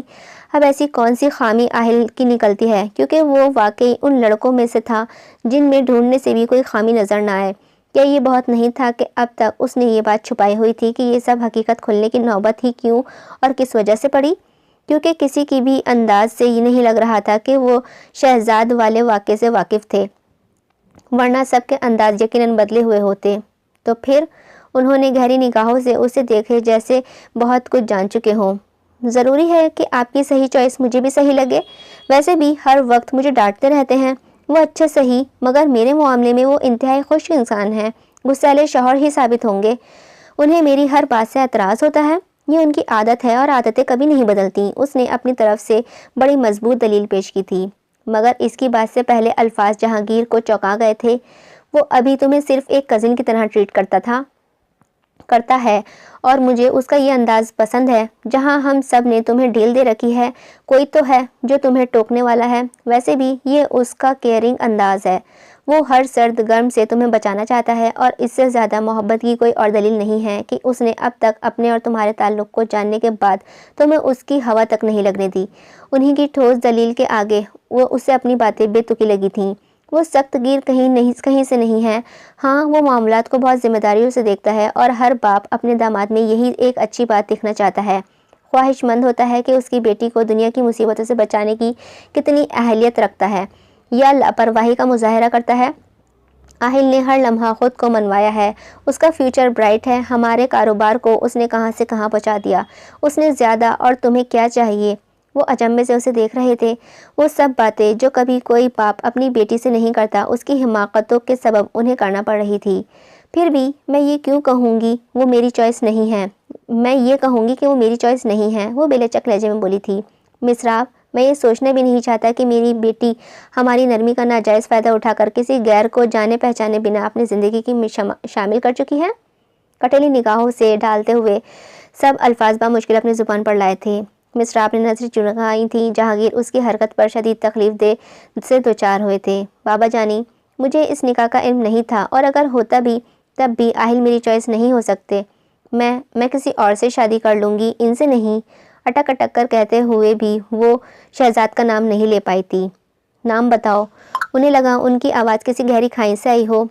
اب ایسی کون سی خامی آہل کی نکلتی ہے، کیونکہ وہ واقعی ان لڑکوں میں سے تھا جن میں ڈھونڈنے سے بھی کوئی خامی نظر نہ آئے۔ کیا یہ بہت نہیں تھا کہ اب تک اس نے یہ بات چھپائی ہوئی تھی کہ یہ سب حقیقت کھلنے کی نوبت ہی کیوں اور کس وجہ سے پڑی؟ کیونکہ کسی کی بھی انداز سے یہ نہیں لگ رہا تھا کہ وہ شہزاد والے واقعے سے واقف تھے، ورنہ سب کے انداز یقیناً بدلے ہوئے ہوتے۔ تو پھر انہوں نے گہری نگاہوں سے اسے دیکھے جیسے بہت کچھ جان چکے ہوں۔ ضروری ہے کہ آپ کی صحیح چوائس مجھے بھی صحیح لگے؟ ویسے بھی ہر وقت مجھے ڈانٹتے رہتے ہیں۔ وہ اچھے صحیح، مگر میرے معاملے میں وہ انتہائی خوش انسان ہیں، غصے شوہر ہی ثابت ہوں گے۔ انہیں میری ہر بات سے اعتراض ہوتا ہے، یہ ان کی عادت ہے اور عادتیں کبھی نہیں بدلتی۔ اس نے اپنی طرف سے بڑی مضبوط دلیل پیش کی تھی، مگر اس کی بات سے پہلے الفاظ جہانگیر کو چونکا گئے تھے۔ وہ ابھی تمہیں صرف ایک کزن کی طرح ٹریٹ کرتا ہے اور مجھے اس کا یہ انداز پسند ہے۔ جہاں ہم سب نے تمہیں ڈھیل دے رکھی ہے، کوئی تو ہے جو تمہیں ٹوکنے والا ہے۔ ویسے بھی یہ اس کا کیئرنگ انداز ہے، وہ ہر سرد گرم سے تمہیں بچانا چاہتا ہے، اور اس سے زیادہ محبت کی کوئی اور دلیل نہیں ہے کہ اس نے اب تک اپنے اور تمہارے تعلق کو جاننے کے بعد تمہیں اس کی ہوا تک نہیں لگنے دی۔ انہی کی ٹھوس دلیل کے آگے وہ اسے اپنی باتیں بے تکی لگی تھیں۔ وہ سخت گیر کہیں سے نہیں ہے۔ ہاں، وہ معاملات کو بہت ذمہ داریوں سے دیکھتا ہے، اور ہر باپ اپنے داماد میں یہی ایک اچھی بات دیکھنا چاہتا ہے۔ خواہش مند ہوتا ہے کہ اس کی بیٹی کو دنیا کی مصیبتوں سے بچانے کی کتنی اہلیت رکھتا ہے یا لاپرواہی کا مظاہرہ کرتا ہے۔ آہل نے ہر لمحہ خود کو منوایا ہے، اس کا فیوچر برائٹ ہے۔ ہمارے کاروبار کو اس نے کہاں سے کہاں پہنچا دیا۔ اس نے زیادہ، اور تمہیں کیا چاہیے؟ وہ اچنبے سے اسے دیکھ رہے تھے۔ وہ سب باتیں جو کبھی کوئی باپ اپنی بیٹی سے نہیں کرتا، اس کی حماقتوں کے سبب انہیں کرنا پڑ رہی تھی۔ پھر بھی میں یہ کیوں کہوں گی وہ میری چوائس نہیں ہے؟ میں یہ کہوں گی کہ وہ میری چوائس نہیں ہے، وہ بے لچک لہجے میں بولی تھی۔ مسراب، میں یہ سوچنا بھی نہیں چاہتا کہ میری بیٹی ہماری نرمی کا ناجائز فائدہ اٹھا کر کسی غیر کو جانے پہچانے بنا اپنی زندگی کی شامل کر چکی ہے۔ کٹیلی نگاہوں سے ڈالتے ہوئے سب الفاظ بامشکل اپنی زبان پر لائے تھے۔ مسراب نے نظریں چرگائی تھیں۔ جہانگیر اس کی حرکت پر شدید تکلیف دہ سے دوچار ہوئے تھے۔ بابا جانی، مجھے اس نکاح کا علم نہیں تھا، اور اگر ہوتا بھی تب بھی آہل میری چوائس نہیں ہو سکتے۔ میں کسی اور سے شادی کر لوں گی، ان سے نہیں۔ اٹک اٹک کر کہتے ہوئے بھی وہ شہزاد کا نام نہیں لے پائی تھی۔ نام بتاؤ۔ انہیں لگا ان کی آواز کسی گہری کھائی سے آئی ہو۔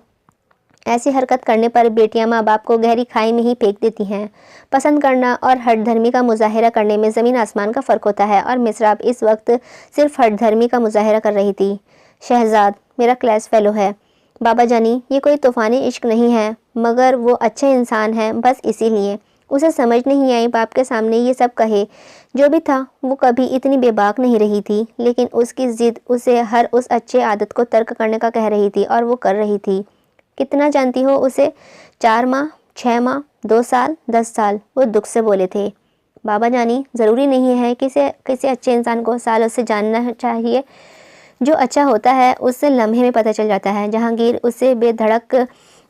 ایسی حرکت کرنے پر بیٹیاں ماں باپ کو گہری کھائی میں ہی پھینک دیتی ہیں۔ پسند کرنا اور ہٹ دھرمی کا مظاہرہ کرنے میں زمین آسمان کا فرق ہوتا ہے، اور مسراب اس وقت صرف ہٹ دھرمی کا مظاہرہ کر رہی تھی۔ شہزاد میرا کلاس فیلو ہے۔ بابا جانی، یہ کوئی طوفانی عشق نہیں ہے، مگر وہ اچھے انسان ہیں، بس اسی لیے۔ اسے سمجھ نہیں آئی باپ کے سامنے یہ سب کہے۔ جو بھی تھا، وہ کبھی اتنی بے باک نہیں رہی تھی، لیکن اس کی ضد اسے ہر اس اچھے عادت کو ترک کرنے کا کہہ رہی تھی، اور وہ کر رہی تھی۔ کتنا جانتی ہو اسے؟ 4 ماہ، 6 ماہ، 2 سال، 10 سال، وہ دکھ سے بولے تھے۔ بابا جانی، ضروری نہیں ہے کہ کسی اچھے انسان کو سالوں سے جاننا چاہیے۔ جو اچھا ہوتا ہے اس سے لمحے میں پتہ چل جاتا ہے۔ جہانگیر اسے بے دھڑک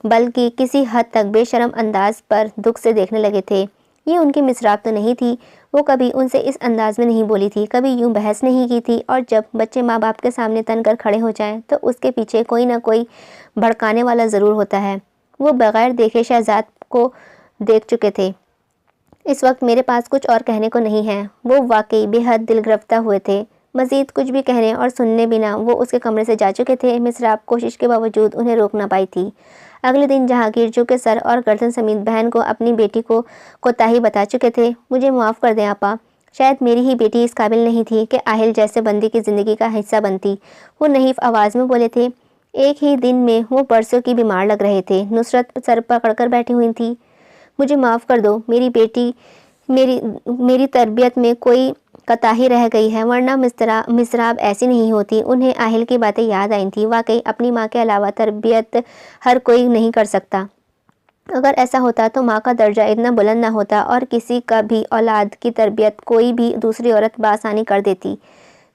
بلکہ کسی حد تک بے شرم انداز پر دکھ سے دیکھنے لگے تھے۔ یہ ان کی مسراب تو نہیں تھی، وہ کبھی ان سے اس انداز میں نہیں بولی تھی، کبھی یوں بحث نہیں کی تھی، اور جب بچے ماں باپ کے سامنے تن کر کھڑے ہو جائیں تو اس کے پیچھے کوئی نہ کوئی بھڑکانے والا ضرور ہوتا ہے۔ وہ بغیر دیکھے شہزاد کو دیکھ چکے تھے۔ اس وقت میرے پاس کچھ اور کہنے کو نہیں ہے۔ وہ واقعی بے حد دل گرفتہ ہوئے تھے۔ مزید کچھ بھی کہنے اور سننے بنا وہ اس کے کمرے سے جا چکے تھے۔ مصراب کوشش کے باوجود انہیں روک نہ پائی تھی۔ اگلے دن جہانگیر جھکے سر اور گردن سمیت بہن کو اپنی بیٹی کو کوتاہی بتا چکے تھے۔ مجھے معاف کر دیں آپا، شاید میری ہی بیٹی اس قابل نہیں تھی کہ آہل جیسے بندے کی زندگی کا حصہ بنتی، وہ نحیف آواز میں بولے تھے۔ ایک ہی دن میں وہ برسوں کی بیمار لگ رہے تھے۔ نصرت سر پکڑ کر بیٹھی ہوئی تھی۔ مجھے معاف کر دو میری بیٹی، میری تربیت میں کوئی کوتاہی رہ گئی ہے، ورنہ مصراب ایسی نہیں ہوتی۔ انہیں آہل کی باتیں یاد آئی تھیں۔ واقعی اپنی ماں کے علاوہ تربیت ہر کوئی نہیں کر سکتا۔ اگر ایسا ہوتا تو ماں کا درجہ اتنا بلند نہ ہوتا اور کسی کا بھی اولاد کی تربیت کوئی بھی دوسری عورت بآسانی کر دیتی۔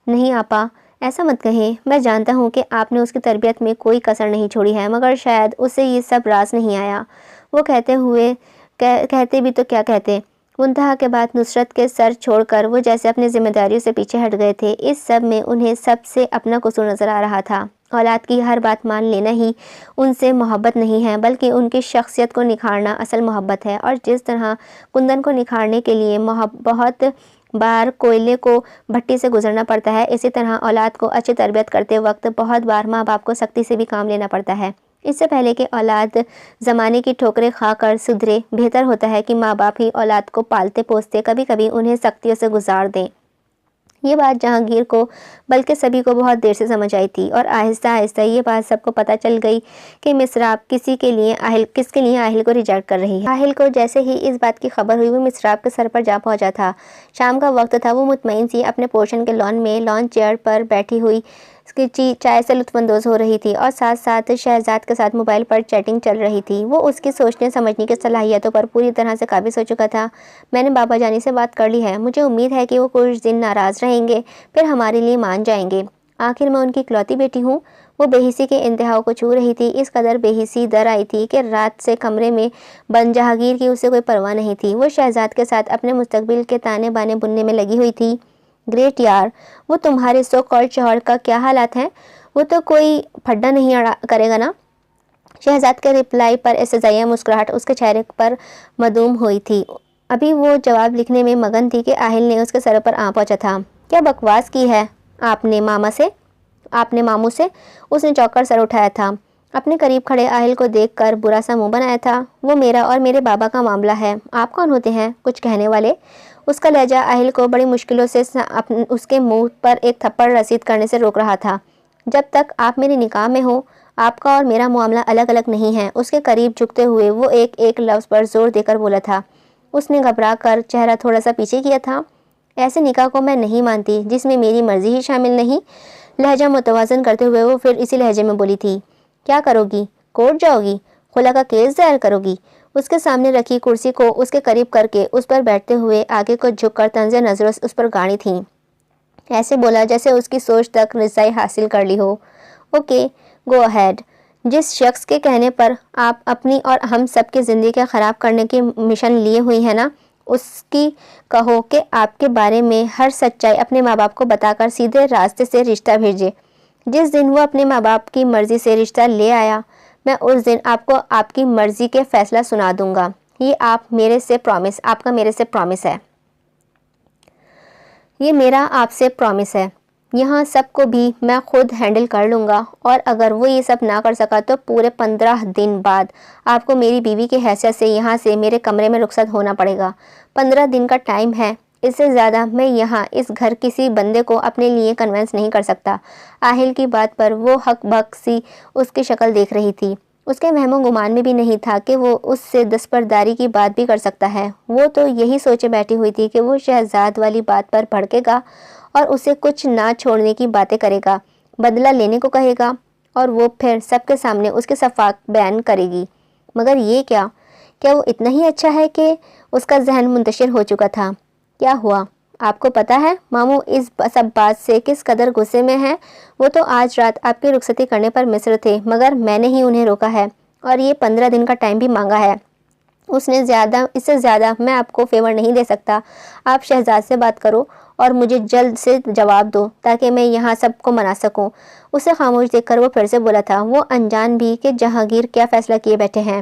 نہیں آپا، ایسا مت کہیں، میں جانتا ہوں کہ آپ نے اس کی تربیت میں کوئی کسر نہیں چھوڑی ہے، مگر شاید اسے یہ سب راز نہیں آیا۔ وہ کہتے بھی تو کیا کہتے۔ منتہا کے بعد نصرت کے سر چھوڑ کر وہ جیسے اپنی ذمہ داریوں سے پیچھے ہٹ گئے تھے۔ اس سب میں انہیں سب سے اپنا قصور نظر آ رہا تھا۔ اولاد کی ہر بات مان لینا ہی ان سے محبت نہیں ہے، بلکہ ان کی شخصیت کو نکھارنا اصل محبت ہے۔ اور جس طرح کندن کو نکھارنے کے لیے بہت بار کوئلے کو بھٹی سے گزرنا پڑتا ہے، اسی طرح اولاد کو اچھی تربیت کرتے وقت بہت بار ماں باپ کو سختی سے بھی کام لینا پڑتا ہے۔ اس سے پہلے کہ اولاد زمانے کی ٹھوکریں کھا کر سدھرے، بہتر ہوتا ہے کہ ماں باپ ہی اولاد کو پالتے پوستے کبھی کبھی انہیں سختیوں سے گزار دیں۔ یہ بات جہانگیر کو بلکہ سبھی کو بہت دیر سے سمجھ آئی تھی، اور آہستہ آہستہ یہ بات سب کو پتہ چل گئی کہ مصراب کس کے لیے آہل کو ریجیکٹ کر رہی ہے۔ آہل کو جیسے ہی اس بات کی خبر ہوئی وہ مصراب کے سر پر جا پہنچا تھا۔ شام کا وقت تھا۔ وہ مطمئن سی اپنے پورشن کے لان چیئر پر بیٹھی ہوئی چائے سے لطف اندوز ہو رہی تھی، اور ساتھ ساتھ شہزاد کے ساتھ موبائل پر چیٹنگ چل رہی تھی۔ وہ اس کی سوچنے سمجھنے کی صلاحیتوں پر پوری طرح سے قابض ہو چکا تھا۔ میں نے بابا جانی سے بات کر لی ہے، مجھے امید ہے کہ وہ کچھ دن ناراض رہیں گے، پھر ہمارے لیے مان جائیں گے۔ آخر میں ان کی اکلوتی بیٹی ہوں۔ وہ بے حسی کے انتہا کو چھو رہی تھی۔ اس قدر بے حسی در آئی تھی کہ رات سے کمرے میں بند جہانگیر کی اسے کوئی پرواہ نہیں تھی۔ وہ شہزاد کے ساتھ اپنے مستقبل کے تانے بانے بننے میں لگی ہوئی تھی۔ گریٹ یار، وہ تمہارے سو کالڈ شوہر کا کیا حالات ہیں؟ وہ تو کوئی پھڈا نہیں کرے گا نا؟ شہزاد کے رپلائی پر استہزائیہ مسکراہٹ اس کے چہرے پر مدوم ہوئی تھی۔ ابھی وہ جواب لکھنے میں مگن تھی کہ آہل نے اس کے سر پر آ پہنچا تھا۔ کیا بکواس کی ہے آپ نے ماموں سے؟ اس نے چونک کر سر اٹھایا تھا۔ اپنے قریب کھڑے آہل کو دیکھ کر برا سا منہ بنایا تھا۔ وہ میرا اور میرے بابا کا معاملہ ہے، آپ کون ہوتے ہیں کچھ کہنے والے؟ اس کا لہجہ آہل کو بڑی مشکلوں سے اس کے منہ پر ایک تھپڑ رسید کرنے سے روک رہا تھا۔ جب تک آپ میری نکاح میں ہو، آپ کا اور میرا معاملہ الگ الگ نہیں ہے۔ اس کے قریب جھکتے ہوئے وہ ایک لفظ پر زور دے کر بولا تھا۔ اس نے گھبرا کر چہرہ تھوڑا سا پیچھے کیا تھا۔ ایسے نکاح کو میں نہیں مانتی جس میں میری مرضی ہی شامل نہیں۔ لہجہ متوازن کرتے ہوئے وہ پھر اسی لہجے میں بولی تھی۔ کیا کرو گی؟ کورٹ جاؤ گی؟ خلا کا کیس دائر کرو گی؟ اس کے سامنے رکھی کرسی کو اس کے قریب کر کے اس پر بیٹھتے ہوئے آگے کو جھک کر طنز نظروں اس پر گاڑی تھیں۔ ایسے بولا جیسے اس کی سوچ تک رسائی حاصل کر لی ہو۔ Okay, go ahead. جس شخص کے کہنے پر آپ اپنی اور ہم سب کی زندگی خراب کرنے کی مشن لیے ہوئی ہیں نا، اس کی کہو کہ آپ کے بارے میں ہر سچائی اپنے ماں باپ کو بتا کر سیدھے راستے سے رشتہ بھیجے۔ جس دن وہ اپنے ماں باپ کی مرضی سے رشتہ لے آیا، میں اس دن آپ کو آپ کی مرضی کے فیصلہ سنا دوں گا۔ یہ آپ کا میرے سے پرومس ہے۔ یہ میرا آپ سے پرومس ہے۔ یہاں سب کو بھی میں خود ہینڈل کر لوں گا، اور اگر وہ یہ سب نہ کر سکا تو پورے 15 دن بعد آپ کو میری بیوی کی حیثیت سے یہاں سے میرے کمرے میں رخصت ہونا پڑے گا۔ 15 دن کا ٹائم ہے، اس سے زیادہ میں یہاں اس گھر کسی بندے کو اپنے لیے کنونس نہیں کر سکتا۔ آہل کی بات پر وہ ہک بک سی اس کی شکل دیکھ رہی تھی۔ اس کے وہم و گمان میں بھی نہیں تھا کہ وہ اس سے دستبرداری کی بات بھی کر سکتا ہے۔ وہ تو یہی سوچے بیٹھی ہوئی تھی کہ وہ شہزاد والی بات پر بھڑکے گا اور اسے کچھ نہ چھوڑنے کی باتیں کرے گا، بدلہ لینے کو کہے گا، اور وہ پھر سب کے سامنے اس کے صفات بیان کرے گی۔ مگر یہ کیا وہ اتنا ہی اچھا ہے کہ اس کا ذہن منتشر ہو چکا تھا۔ کیا ہوا؟ آپ کو پتا ہے ماموں اس سب بات سے کس قدر غصے میں ہیں؟ وہ تو آج رات آپ کی رخصتی کرنے پر مصر تھے، مگر میں نے ہی انہیں روکا ہے، اور یہ 15 دن کا ٹائم بھی مانگا ہے۔ اس سے زیادہ میں آپ کو فیور نہیں دے سکتا۔ آپ شہزاد سے بات کرو اور مجھے جلد سے جواب دو تاکہ میں یہاں سب کو منا سکوں۔ اسے خاموش دیکھ کر وہ پھر سے بولا تھا، وہ انجان بھی کہ جہانگیر کیا فیصلہ کیے بیٹھے ہیں۔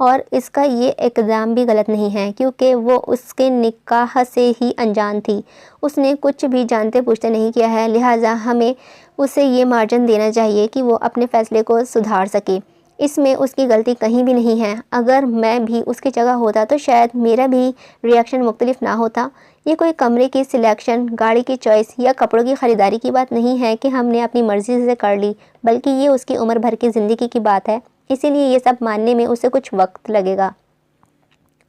اور اس کا یہ اقدام بھی غلط نہیں ہے کیونکہ وہ اس کے نکاح سے ہی انجان تھی، اس نے کچھ بھی جانتے پوچھتے نہیں کیا ہے، لہٰذا ہمیں اسے یہ مارجن دینا چاہیے کہ وہ اپنے فیصلے کو سدھار سکے۔ اس میں اس کی غلطی کہیں بھی نہیں ہے۔ اگر میں بھی اس کی جگہ ہوتا تو شاید میرا بھی ریاکشن مختلف نہ ہوتا۔ یہ کوئی کمرے کی سلیکشن، گاڑی کی چوائس یا کپڑوں کی خریداری کی بات نہیں ہے کہ ہم نے اپنی مرضی سے کر لی، بلکہ یہ اس کی عمر بھر کی زندگی کی بات ہے۔ اسی لیے یہ سب ماننے میں اسے کچھ وقت لگے گا،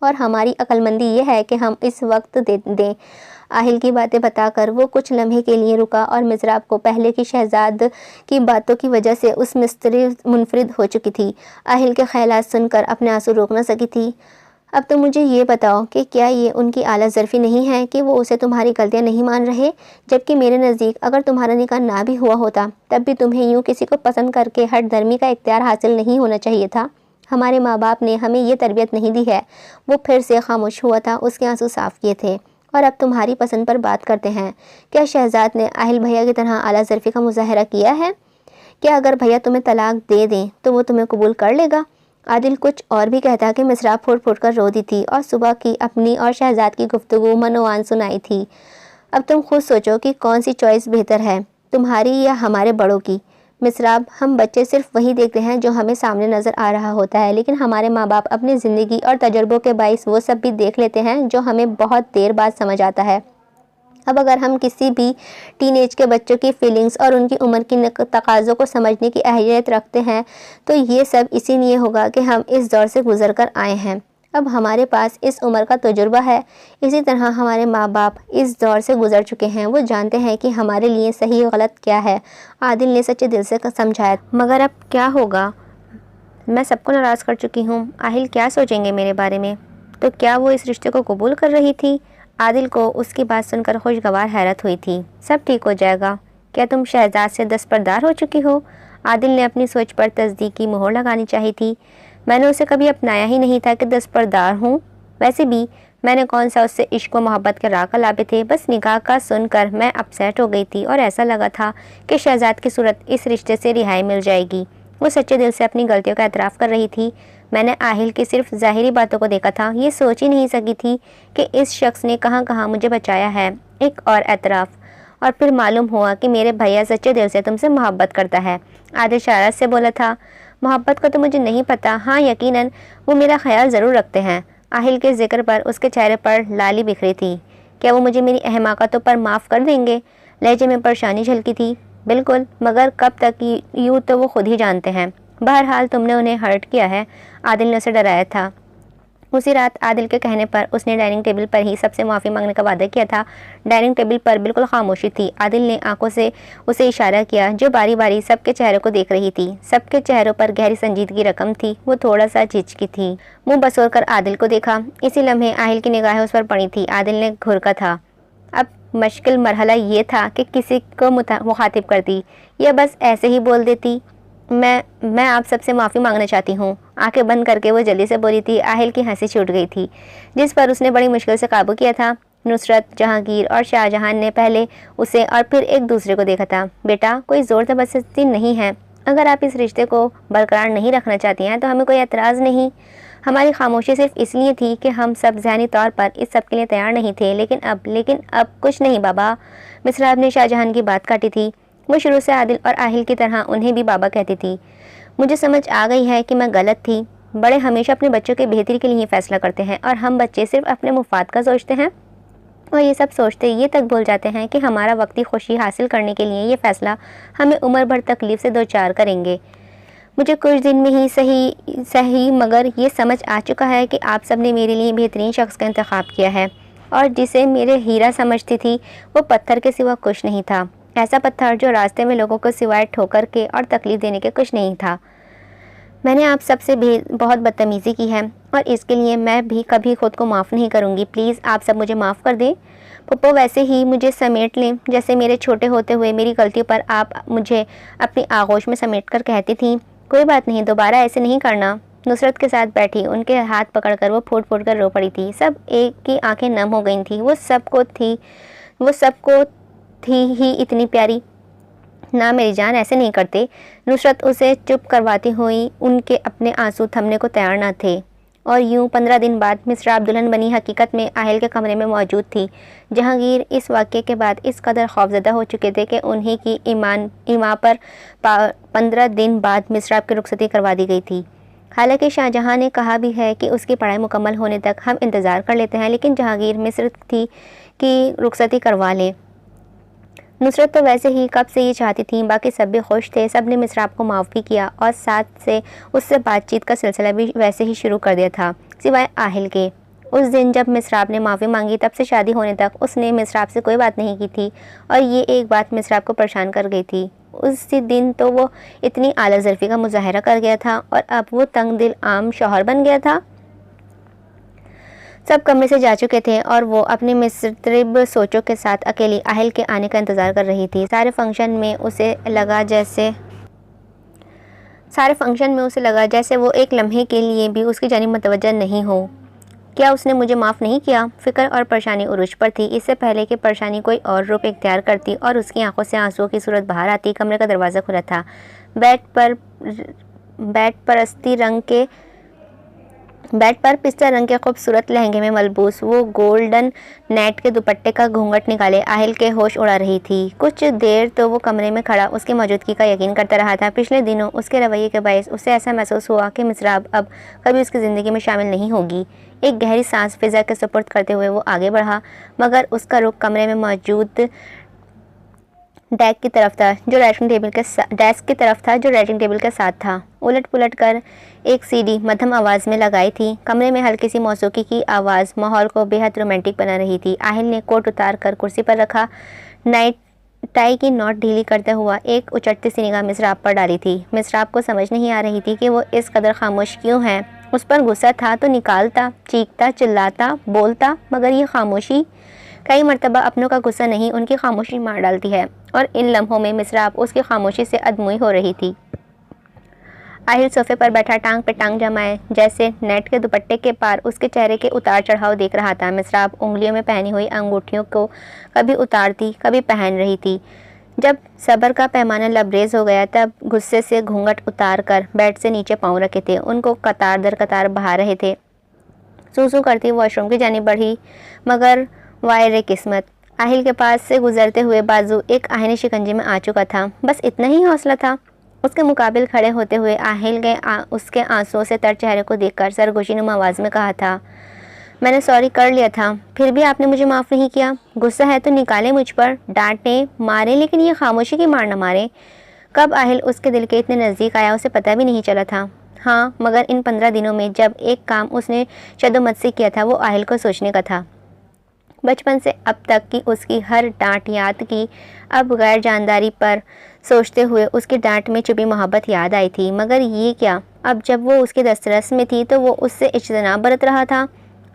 اور ہماری عقل مندی یہ ہے کہ ہم اس وقت دیں۔ آہل کی باتیں بتا کر وہ کچھ لمحے کے لیے رکا، اور مضراب کو پہلے کی شہزاد کی باتوں کی وجہ سے اس مستری منفرد ہو چکی تھی۔ آہل کے خیالات سن کر اپنے آنسو روک نہ سکی تھی۔ اب تو مجھے یہ بتاؤ کہ کیا یہ ان کی اعلیٰ ظرفی نہیں ہے کہ وہ اسے تمہاری غلطیاں نہیں مان رہے، جبکہ میرے نزدیک اگر تمہارا نکاح نہ بھی ہوا ہوتا تب بھی تمہیں یوں کسی کو پسند کر کے ہٹ دھرمی کا اختیار حاصل نہیں ہونا چاہیے تھا۔ ہمارے ماں باپ نے ہمیں یہ تربیت نہیں دی ہے۔ وہ پھر سے خاموش ہوا تھا، اس کے آنسو صاف کیے تھے، اور اب تمہاری پسند پر بات کرتے ہیں۔ کیا شہزاد نے آہل بھیا کی طرح اعلیٰ ظرفی کا مظاہرہ کیا ہے؟ کیا اگر بھیا تمہیں طلاق دے دیں تو وہ تمہیں قبول کر لے گا؟ عادل کچھ اور بھی کہتا کہ مضراب پھوٹ پھوٹ کر رو دی تھی، اور صبح کی اپنی اور شہزاد کی گفتگو منوان سنائی تھی۔ اب تم خود سوچو کہ کون سی چوائس بہتر ہے، تمہاری یا ہمارے بڑوں کی؟ مضراب، ہم بچے صرف وہی دیکھتے ہیں جو ہمیں سامنے نظر آ رہا ہوتا ہے، لیکن ہمارے ماں باپ اپنی زندگی اور تجربوں کے باعث وہ سب بھی دیکھ لیتے ہیں جو ہمیں بہت دیر بعد سمجھ آتا ہے۔ اب اگر ہم کسی بھی ٹین ایج کے بچوں کی فیلنگز اور ان کی عمر کی تقاضوں کو سمجھنے کی اہلیت رکھتے ہیں تو یہ سب اسی لیے ہوگا کہ ہم اس دور سے گزر کر آئے ہیں۔ اب ہمارے پاس اس عمر کا تجربہ ہے، اسی طرح ہمارے ماں باپ اس دور سے گزر چکے ہیں، وہ جانتے ہیں کہ ہمارے لیے صحیح غلط کیا ہے۔ عادل نے سچے دل سے سمجھایا، مگر اب کیا ہوگا؟ میں سب کو ناراض کر چکی ہوں، آہل کیا سوچیں گے میرے بارے میں؟ تو کیا وہ اس رشتے کو قبول کر رہی تھی؟ عادل کو اس کی بات سن کر خوشگوار حیرت ہوئی تھی۔ سب ٹھیک ہو جائے گا، کیا تم شہزاد سے دستبردار ہو چکی ہو؟ عادل نے اپنی سوچ پر تصدیقی مہر لگانی چاہی تھی۔ میں نے اسے کبھی اپنایا ہی نہیں تھا کہ دستبردار ہوں، ویسے بھی میں نے کون سا اس سے عشق و محبت کے راہ لابے تھے، بس نکاح کا سن کر میں اپسیٹ ہو گئی تھی، اور ایسا لگا تھا کہ شہزاد کی صورت اس رشتے سے رہائی مل جائے گی۔ وہ سچے دل سے اپنی غلطیوں کا اعتراف کر رہی تھی۔ میں نے آہل کی صرف ظاہری باتوں کو دیکھا تھا، یہ سوچ ہی نہیں سکی تھی کہ اس شخص نے کہاں کہاں مجھے بچایا ہے۔ ایک اور اعتراف، اور پھر معلوم ہوا کہ میرے بھیا سچے دل سے تم سے محبت کرتا ہے۔ عادل شرارت سے بولا تھا، محبت کا تو مجھے نہیں پتا، ہاں یقیناً وہ میرا خیال ضرور رکھتے ہیں۔ آہل کے ذکر پر اس کے چہرے پر لالی بکھری تھی۔ کیا وہ مجھے میری احماقتوں پر معاف کر دیں گے؟ لہجے میں پریشانی جھلکی تھی۔ بالکل، مگر کب تک، یوں تو وہ خود ہی جانتے ہیں۔ بہرحال تم نے انہیں ہرٹ کیا ہے، عادل نے اسے ڈرایا تھا۔ اسی رات عادل کے کہنے پر اس نے ڈائننگ ٹیبل پر ہی سب سے معافی مانگنے کا وعدہ کیا تھا۔ ڈائننگ ٹیبل پر بالکل خاموشی تھی۔ عادل نے آنکھوں سے اسے اشارہ کیا، جو باری باری سب کے چہروں کو دیکھ رہی تھی۔ سب کے چہروں پر گہری سنجیدگی رقم تھی۔ وہ تھوڑا سا جھجکی تھی، منہ بسور کر عادل کو دیکھا۔ اسی لمحے آہل کی نگاہیں اس پر پڑی تھی۔ عادل نے گھرکا تھا۔ اب مشکل مرحلہ یہ تھا کہ کسی کو مخاطب کرتی یا بس ایسے ہی بول دیتی۔ میں آپ سب سے معافی مانگنا چاہتی ہوں، آنکھیں بند کر کے وہ جلدی سے بولی تھی۔ آہل کی ہنسی چھوٹ گئی تھی، جس پر اس نے بڑی مشکل سے قابو کیا تھا۔ نصرت، جہانگیر اور شاہ جہان نے پہلے اسے اور پھر ایک دوسرے کو دیکھا تھا۔ بیٹا، کوئی زور زبردستی نہیں ہے، اگر آپ اس رشتے کو برقرار نہیں رکھنا چاہتی ہیں تو ہمیں کوئی اعتراض نہیں۔ ہماری خاموشی صرف اس لیے تھی کہ ہم سب ذہنی طور پر اس سب کے لیے تیار نہیں تھے، لیکن اب کچھ نہیں بابا۔ مصراب نے شاہ جہان کی بات کاٹی تھی۔ وہ شروع سے عادل اور آہل کی طرح انہیں بھی بابا کہتی تھی۔ مجھے سمجھ آ گئی ہے کہ میں غلط تھی۔ بڑے ہمیشہ اپنے بچوں کے بہتری کے لیے فیصلہ کرتے ہیں، اور ہم بچے صرف اپنے مفاد کا سوچتے ہیں، اور یہ سب سوچتے یہ تک بھول جاتے ہیں کہ ہمارا وقتی خوشی حاصل کرنے کے لیے یہ فیصلہ ہمیں عمر بھر تکلیف سے دوچار کریں گے۔ مجھے کچھ دن میں ہی صحیح مگر یہ سمجھ آ چکا ہے کہ آپ سب نے میرے لیے بہترین شخص کا انتخاب کیا ہے، اور جسے میرے ہیرا سمجھتی تھی وہ پتھر کے سوا کچھ نہیں تھا۔ ایسا پتھر جو راستے میں لوگوں کو سوائے ٹھوکر کے اور تکلیف دینے کے کچھ نہیں تھا۔ میں نے آپ سب سے بہت بدتمیزی کی ہے، اور اس کے لیے میں بھی کبھی خود کو معاف نہیں کروں گی۔ پلیز آپ سب مجھے معاف کر دیں۔ پپو ویسے ہی مجھے سمیٹ لیں جیسے میرے چھوٹے ہوتے ہوئے میری غلطیوں پر آپ مجھے اپنی آغوش میں سمیٹ کر کہتی تھیں۔ کوئی بات نہیں، دوبارہ ایسے نہیں کرنا۔ نصرت کے ساتھ بیٹھی ان کے ہاتھ پکڑ کر وہ پھوٹ پھوٹ کر رو پڑی تھی۔ سب ایک کی آنکھیں نم ہو گئی تھیں۔ وہ سب کو تھی ہی اتنی پیاری۔ نہ میری جان، ایسے نہیں کرتے۔ نصرت اسے چپ کرواتی ہوئی ان کے اپنے آنسو تھمنے کو تیار نہ تھے۔ اور یوں 15 دن بعد مصراب دلہن بنی حقیقت میں آہل کے کمرے میں موجود تھی۔ جہانگیر اس واقعے کے بعد اس قدر خوفزدہ ہو چکے تھے کہ انہی کی ایما پر 15 دن بعد مصراب کی رخصتی کروا دی گئی تھی۔ حالانکہ شاہ جہاں نے کہا بھی ہے کہ اس کی پڑھائی مکمل ہونے تک ہم انتظار کر لیتے ہیں، لیکن جہانگیر مصر تھی کہ رخصتی کروا لیں۔ نصرت تو ویسے ہی کب سے یہ چاہتی تھیں، باقی سب بھی خوش تھے، سب نے مصراب کو معاف بھی کیا اور ساتھ سے اس سے بات چیت کا سلسلہ بھی ویسے ہی شروع کر دیا تھا، سوائے آہل کے۔ اس دن جب مصراب نے معافی مانگی تب سے شادی ہونے تک اس نے مصراب سے کوئی بات نہیں کی تھی، اور یہ ایک بات مصراب کو پریشان کر گئی تھی۔ اسی دن تو وہ اتنی اعلیٰ ظرفی کا مظاہرہ کر گیا تھا اور اب وہ تنگ دل عام شوہر بن گیا تھا۔ سب کمرے سے جا چکے تھے اور وہ اپنی مضطرب سوچوں کے ساتھ اکیلی آہل کے آنے کا انتظار کر رہی تھی۔ سارے فنکشن میں اسے لگا جیسے وہ ایک لمحے کے لیے بھی اس کی جانب متوجہ نہیں ہو۔ کیا اس نے مجھے معاف نہیں کیا؟ فکر اور پریشانی عروج پر تھی۔ اس سے پہلے کہ پریشانی کوئی اور رخ اختیار کرتی اور اس کی آنکھوں سے آنسوؤں کی صورت باہر آتی، کمرے کا دروازہ کھلا تھا۔ بیڈ پر پستہ رنگ کے خوبصورت لہنگے میں ملبوس وہ گولڈن نیٹ کے دوپٹے کا گھونگھٹ نکالے آہل کے ہوش اڑا رہی تھی۔ کچھ دیر تو وہ کمرے میں کھڑا اس کی موجودگی کا یقین کرتا رہا تھا۔ پچھلے دنوں اس کے رویے کے باعث اسے ایسا محسوس ہوا کہ مصراب اب کبھی اس کی زندگی میں شامل نہیں ہوگی۔ ایک گہری سانس فضا کے سپرد کرتے ہوئے وہ آگے بڑھا، مگر اس کا رخ کمرے میں موجود ڈیسک کی طرف تھا جو رائٹنگ ٹیبل کے ساتھ تھا۔ الٹ پلٹ کر ایک سی ڈی مدھم آواز میں لگائی تھی۔ کمرے میں ہلکی سی موسیقی کی آواز ماحول کو بے حد رومانٹک بنا رہی تھی۔ آہل نے کوٹ اتار کر کرسی پر رکھا، ٹائی کی نوٹ ڈھیلی کرتا ہوا ایک اچٹتی سی نگاہ مصراب پر ڈالی تھی۔ مصراب کو سمجھ نہیں آ رہی تھی کہ وہ اس قدر خاموش کیوں ہے۔ اس پر غصہ تھا تو نکالتا، چیختا، چلاتا، بولتا، مگر یہ خاموشی۔ کئی مرتبہ اپنوں کا غصہ نہیں ان کی خاموشی مار ڈالتی ہے، اور ان لمحوں میں مصراب اس کی خاموشی سے ادموئی ہو رہی تھی۔ آہل صوفے پر بیٹھا ٹانگ پہ ٹانگ جمائے جیسے نیٹ کے دوپٹے کے پار اس کے چہرے کے اتار چڑھاؤ دیکھ رہا تھا۔ مصراب انگلیوں میں پہنی ہوئی انگوٹھیوں کو کبھی اتارتی کبھی پہن رہی تھی۔ جب صبر کا پیمانہ لبریز ہو گیا تب غصے سے گھونگھٹ اتار کر بیڈ سے نیچے پاؤں رکھے تھے، ان کو قطار در قطار بہا رہے تھے۔ سو کرتی واش روم کی جانب بڑھی، مگر وائر قسمت، آہل کے پاس سے گزرتے ہوئے بازو ایک آہنی شکنجے میں آ چکا تھا۔ بس اتنا ہی حوصلہ تھا۔ اس کے مقابل کھڑے ہوتے ہوئے آہل نے اس کے آنسوؤں سے تر چہرے کو دیکھ کر سرگوشی نما آواز میں کہا تھا، میں نے سوری کر لیا تھا، پھر بھی آپ نے مجھے معاف نہیں کیا۔ غصہ ہے تو نکالے مجھ پر، ڈانٹیں ماریں، لیکن یہ خاموشی کی مار نہ ماریں۔ کب آہل اس کے دل کے اتنے نزدیک آیا اسے پتہ بھی نہیں چلا تھا۔ ہاں، مگر ان 15 دنوں میں جب ایک کام اس نے شد و مت سے کیا تھا وہ آہل کو سوچنے کا تھا۔ بچپن سے اب تک کی اس کی ہر ڈانٹ یاد کی، اب غیر جانداری پر سوچتے ہوئے اس کی ڈانٹ میں چھپی محبت یاد آئی تھی۔ مگر یہ کیا، اب جب وہ اس کی دسترس میں تھی تو وہ اس سے اجتناب برت رہا تھا۔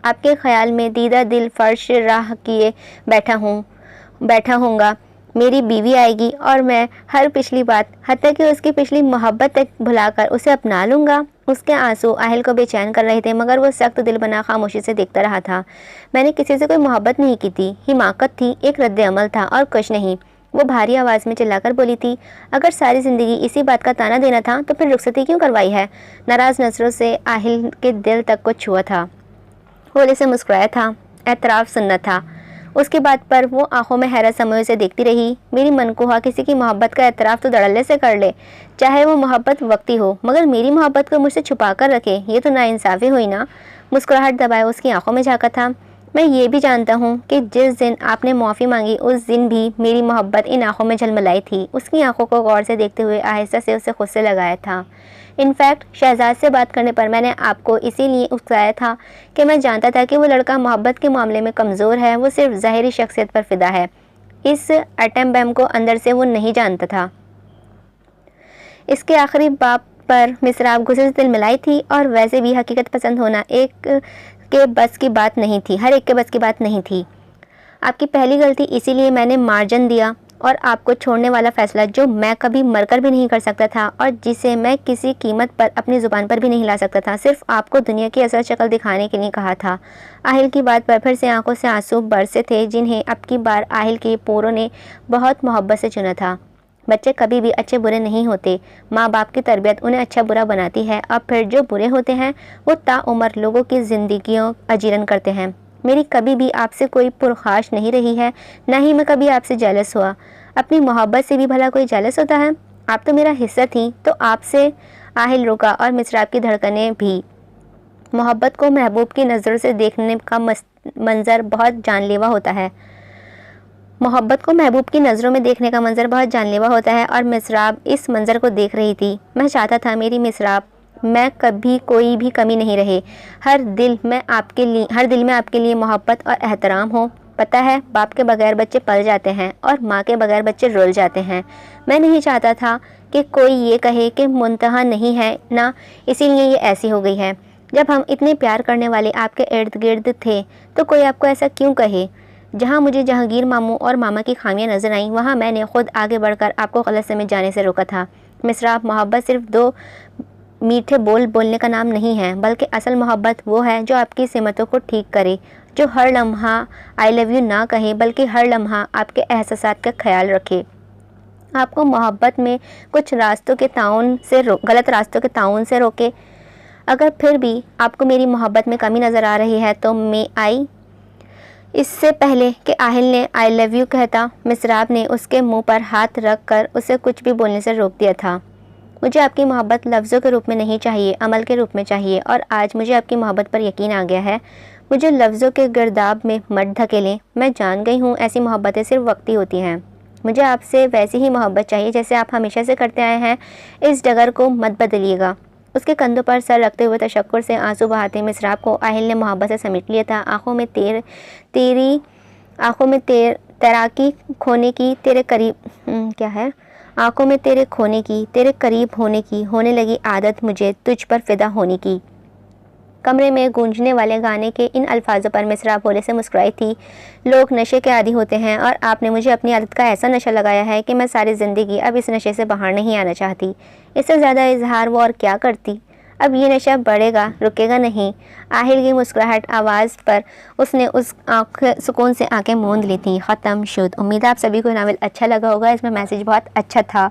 آپ کے خیال میں دیدہ دل فرش راہ کیے بیٹھا ہوں گا، میری بیوی آئے گی اور میں ہر پچھلی بات حتیٰ کہ اس کی پچھلی محبت تک بھلا کر اسے اپنا لوں گا۔ اس کے آنسو آہل کو بے چین کر رہے تھے، مگر وہ سخت دل بنا خاموشی سے دیکھتا رہا تھا۔ میں نے کسی سے کوئی محبت نہیں کی تھی، حماقت تھی، ایک رد عمل تھا اور کچھ نہیں، وہ بھاری آواز میں چلا کر بولی تھی۔ اگر ساری زندگی اسی بات کا تانا دینا تھا تو پھر رخصتی کیوں کروائی ہے؟ ناراض نظروں سے آہل کے دل تک کو چھوا تھا، ہولے سے مسکرایا تھا، اعتراف سننا تھا۔ اس کی بات پر وہ آنکھوں میں حیرت سموئے سے دیکھتی رہی۔ میری منکوہا کسی کی محبت کا اعتراف تو دھڑلے سے کر لے، چاہے وہ محبت وقتی ہو، مگر میری محبت کو مجھ سے چھپا کر رکھے، یہ تو ناانصافی ہوئی نا۔ مسکراہٹ دبائے اس کی آنکھوں میں جھانکا تھا۔ میں یہ بھی جانتا ہوں کہ جس دن آپ نے معافی مانگی اس دن بھی میری محبت ان آنکھوں میں جھلملائی تھی۔ اس کی آنکھوں کو غور سے دیکھتے ہوئے آہستہ سے اسے خود سے لگایا تھا۔ انفیکٹ شہزاد سے بات کرنے پر میں نے آپ کو اسی لیے اکسایا تھا کہ میں جانتا تھا کہ وہ لڑکا محبت کے معاملے میں کمزور ہے، وہ صرف ظاہری شخصیت پر فدا ہے، اس ایٹم بم کو اندر سے وہ نہیں جانتا تھا۔ اس کے آخری باب پر مصراب غصے سے تلملائی تھی، اور ویسے بھی حقیقت پسند ہونا ہر ایک کے بس کی بات نہیں تھی۔ آپ کی پہلی غلطی اسی لیے میں نے مارجن دیا اور آپ کو چھوڑنے والا فیصلہ جو میں کبھی مر کر بھی نہیں کر سکتا تھا اور جسے میں کسی قیمت پر اپنی زبان پر بھی نہیں لا سکتا تھا، صرف آپ کو دنیا کی اصل شکل دکھانے کے لیے کہا تھا۔ آہل کی بات پر پھر سے آنکھوں سے آنسو برسے تھے، جنہیں اب کی بار آہل کے پوروں نے بہت محبت سے چنا تھا۔ بچے کبھی بھی اچھے برے نہیں ہوتے، ماں باپ کی تربیت انہیں اچھا برا بناتی ہے، اور پھر جو برے ہوتے ہیں وہ تاعمر لوگوں کی زندگیوں اجیرن کرتے ہیں۔ میری کبھی بھی آپ سے کوئی پرخواش نہیں رہی ہے، نہ ہی میں کبھی آپ سے جیلس ہوا۔ اپنی محبت سے بھی بھلا کوئی جیلس ہوتا ہے؟ آپ تو میرا حصہ تھیں، تو آپ سے آہل رکا اور مسراب کی دھڑکنیں بھی۔ محبت کو محبوب کی نظر سے دیکھنے کا منظر بہت جان لیوا ہوتا ہے۔ محبت کو محبوب کی نظروں میں دیکھنے کا منظر بہت جان لیوا ہوتا ہے، اور مسراب اس منظر کو دیکھ رہی تھی۔ میں چاہتا تھا میری مسراب میں کبھی کوئی بھی کمی نہیں رہے، ہر دل میں آپ کے لیے محبت اور احترام ہو۔ پتہ ہے، باپ کے بغیر بچے پل جاتے ہیں اور ماں کے بغیر بچے رول جاتے ہیں۔ میں نہیں چاہتا تھا کہ کوئی یہ کہے کہ منتہا نہیں ہے نا، اسی لیے یہ ایسی ہو گئی ہے۔ جب ہم اتنے پیار کرنے والے آپ کے ارد گرد تھے تو کوئی آپ کو ایسا کیوں کہے؟ جہاں مجھے جہانگیر ماموں اور ماما کی خامیاں نظر آئیں، وہاں میں نے خود آگے بڑھ کر آپ کو غلط سمجھ جانے سے روکا تھا۔ مسراب، محبت صرف دو میٹھے بول بولنے کا نام نہیں ہے، بلکہ اصل محبت وہ ہے جو آپ کی سمتوں کو ٹھیک کرے، جو ہر لمحہ آئی لو یو نہ کہے بلکہ ہر لمحہ آپ کے احساسات کا خیال رکھے۔ آپ کو محبت میں کچھ غلط راستوں کے تعاون سے روکے۔ اگر پھر بھی آپ کو میری محبت میں کمی نظر آ رہی ہے تو اس سے پہلے کہ آہل نے آئی لو یو کہتا، مسراب نے اس کے منہ پر ہاتھ رکھ کر اسے کچھ بھی بولنے سے روک دیا تھا۔ مجھے آپ کی محبت لفظوں کے روپ میں نہیں چاہیے، عمل کے روپ میں چاہیے، اور آج مجھے آپ کی محبت پر یقین آ گیا ہے۔ مجھے لفظوں کے گرداب میں مت دھکیلیں، میں جان گئی ہوں ایسی محبتیں صرف وقتی ہوتی ہیں۔ مجھے آپ سے ویسی ہی محبت چاہیے جیسے آپ ہمیشہ سے کرتے آئے ہیں، اس ڈگر کو مت بدلیے گا۔ اس کے کندھوں پر سر رکھتے ہوئے تشکر سے آنسو بہاتے مسراب کو آہل نے محبت سے سمیٹ لیا تھا۔ آنکھوں میں تیراکی کھونے کی تیرے قریب ہونے کی ہونے لگی عادت مجھے تجھ پر فدا ہونے کی۔ کمرے میں گونجنے والے گانے کے ان الفاظوں پر مسراب بولے سے مسکرائی تھی۔ لوگ نشے کے عادی ہوتے ہیں، اور آپ نے مجھے اپنی عادت کا ایسا نشہ لگایا ہے کہ میں ساری زندگی اب اس نشے سے باہر نہیں آنا چاہتی۔ اس سے زیادہ اظہار وہ اور کیا کرتی؟ اب یہ نشہ بڑھے گا، رکے گا نہیں۔ آہل کی مسکراہٹ آواز پر اس نے سکون سے آنکھیں موند لی تھیں۔ ختم شد۔ امید ہے آپ سبھی کو ناول اچھا لگا ہوگا۔ اس میں میسیج بہت اچھا تھا،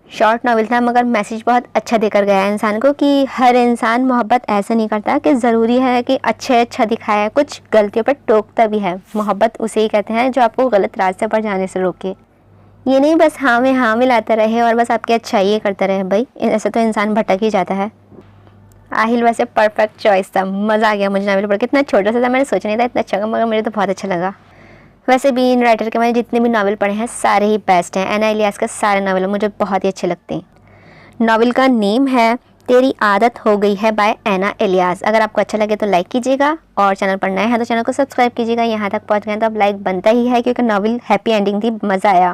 شارٹ ناول تھا مگر میسیج بہت اچھا دے کر گیا ہے انسان کو، کہ ہر انسان محبت ایسا نہیں کرتا کہ ضروری ہے کہ اچھا دکھائے، کچھ غلطیوں پر ٹوکتا بھی ہے۔ محبت اسے ہی کہتے ہیں جو آپ کو غلط راستے پر جانے سے روکے، یہ نہیں بس ہاں میں ہاں ملاتا رہے اور بس آپ کی اچھائی یہ کرتا رہے۔ بھائی ایسے تو انسان بھٹک ہی جاتا ہے۔ آہل ویسے پرفیکٹ چوائس تھا، مزہ آ گیا مجھے ناول پڑھ کے۔ اتنا چھوٹا سا تھا، میں نے سوچا نہیں تھا اتنا اچھا ہوگا، مگر مجھے تو بہت اچھا لگا۔ ویسے بھی ان رائٹر کے میں نے جتنے بھی ناول پڑھے ہیں سارے ہی بیسٹ ہیں۔ اینا الیاس کا سارے ناول مجھے بہت ہی اچھے لگتے ہیں۔ ناول کا نیم ہے تیری عادت ہو گئی ہے بائی اینا الیاس۔ اگر آپ کو اچھا لگے تو لائک کیجیے گا، اور چینل پر نئے ہیں تو چینل کو سبسکرائب کیجیے گا۔ یہاں تک پہنچ گئے تو اب لائک بنتا ہی ہے، کیونکہ ناول ہیپی اینڈنگ تھی، مزہ آیا۔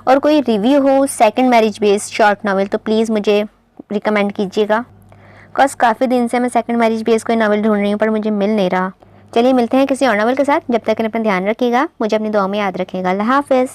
اور کوئی ریویو ہو سیکنڈ میرج بیس شارٹ ناول تو پلیز مجھے ریکمینڈ کیجیے گا، بکاز کافی دن سے میں سیکنڈ میرج بیس کوئی ناول ڈھونڈ رہی ہوں پر مجھے مل نہیں رہا۔ چلیے ملتے ہیں کسی اور ناول کے ساتھ، جب تک اپنا دھیان رکھیے گا، مجھے اپنی دعاؤں میں یاد رکھیے گا۔ اللہ حافظ۔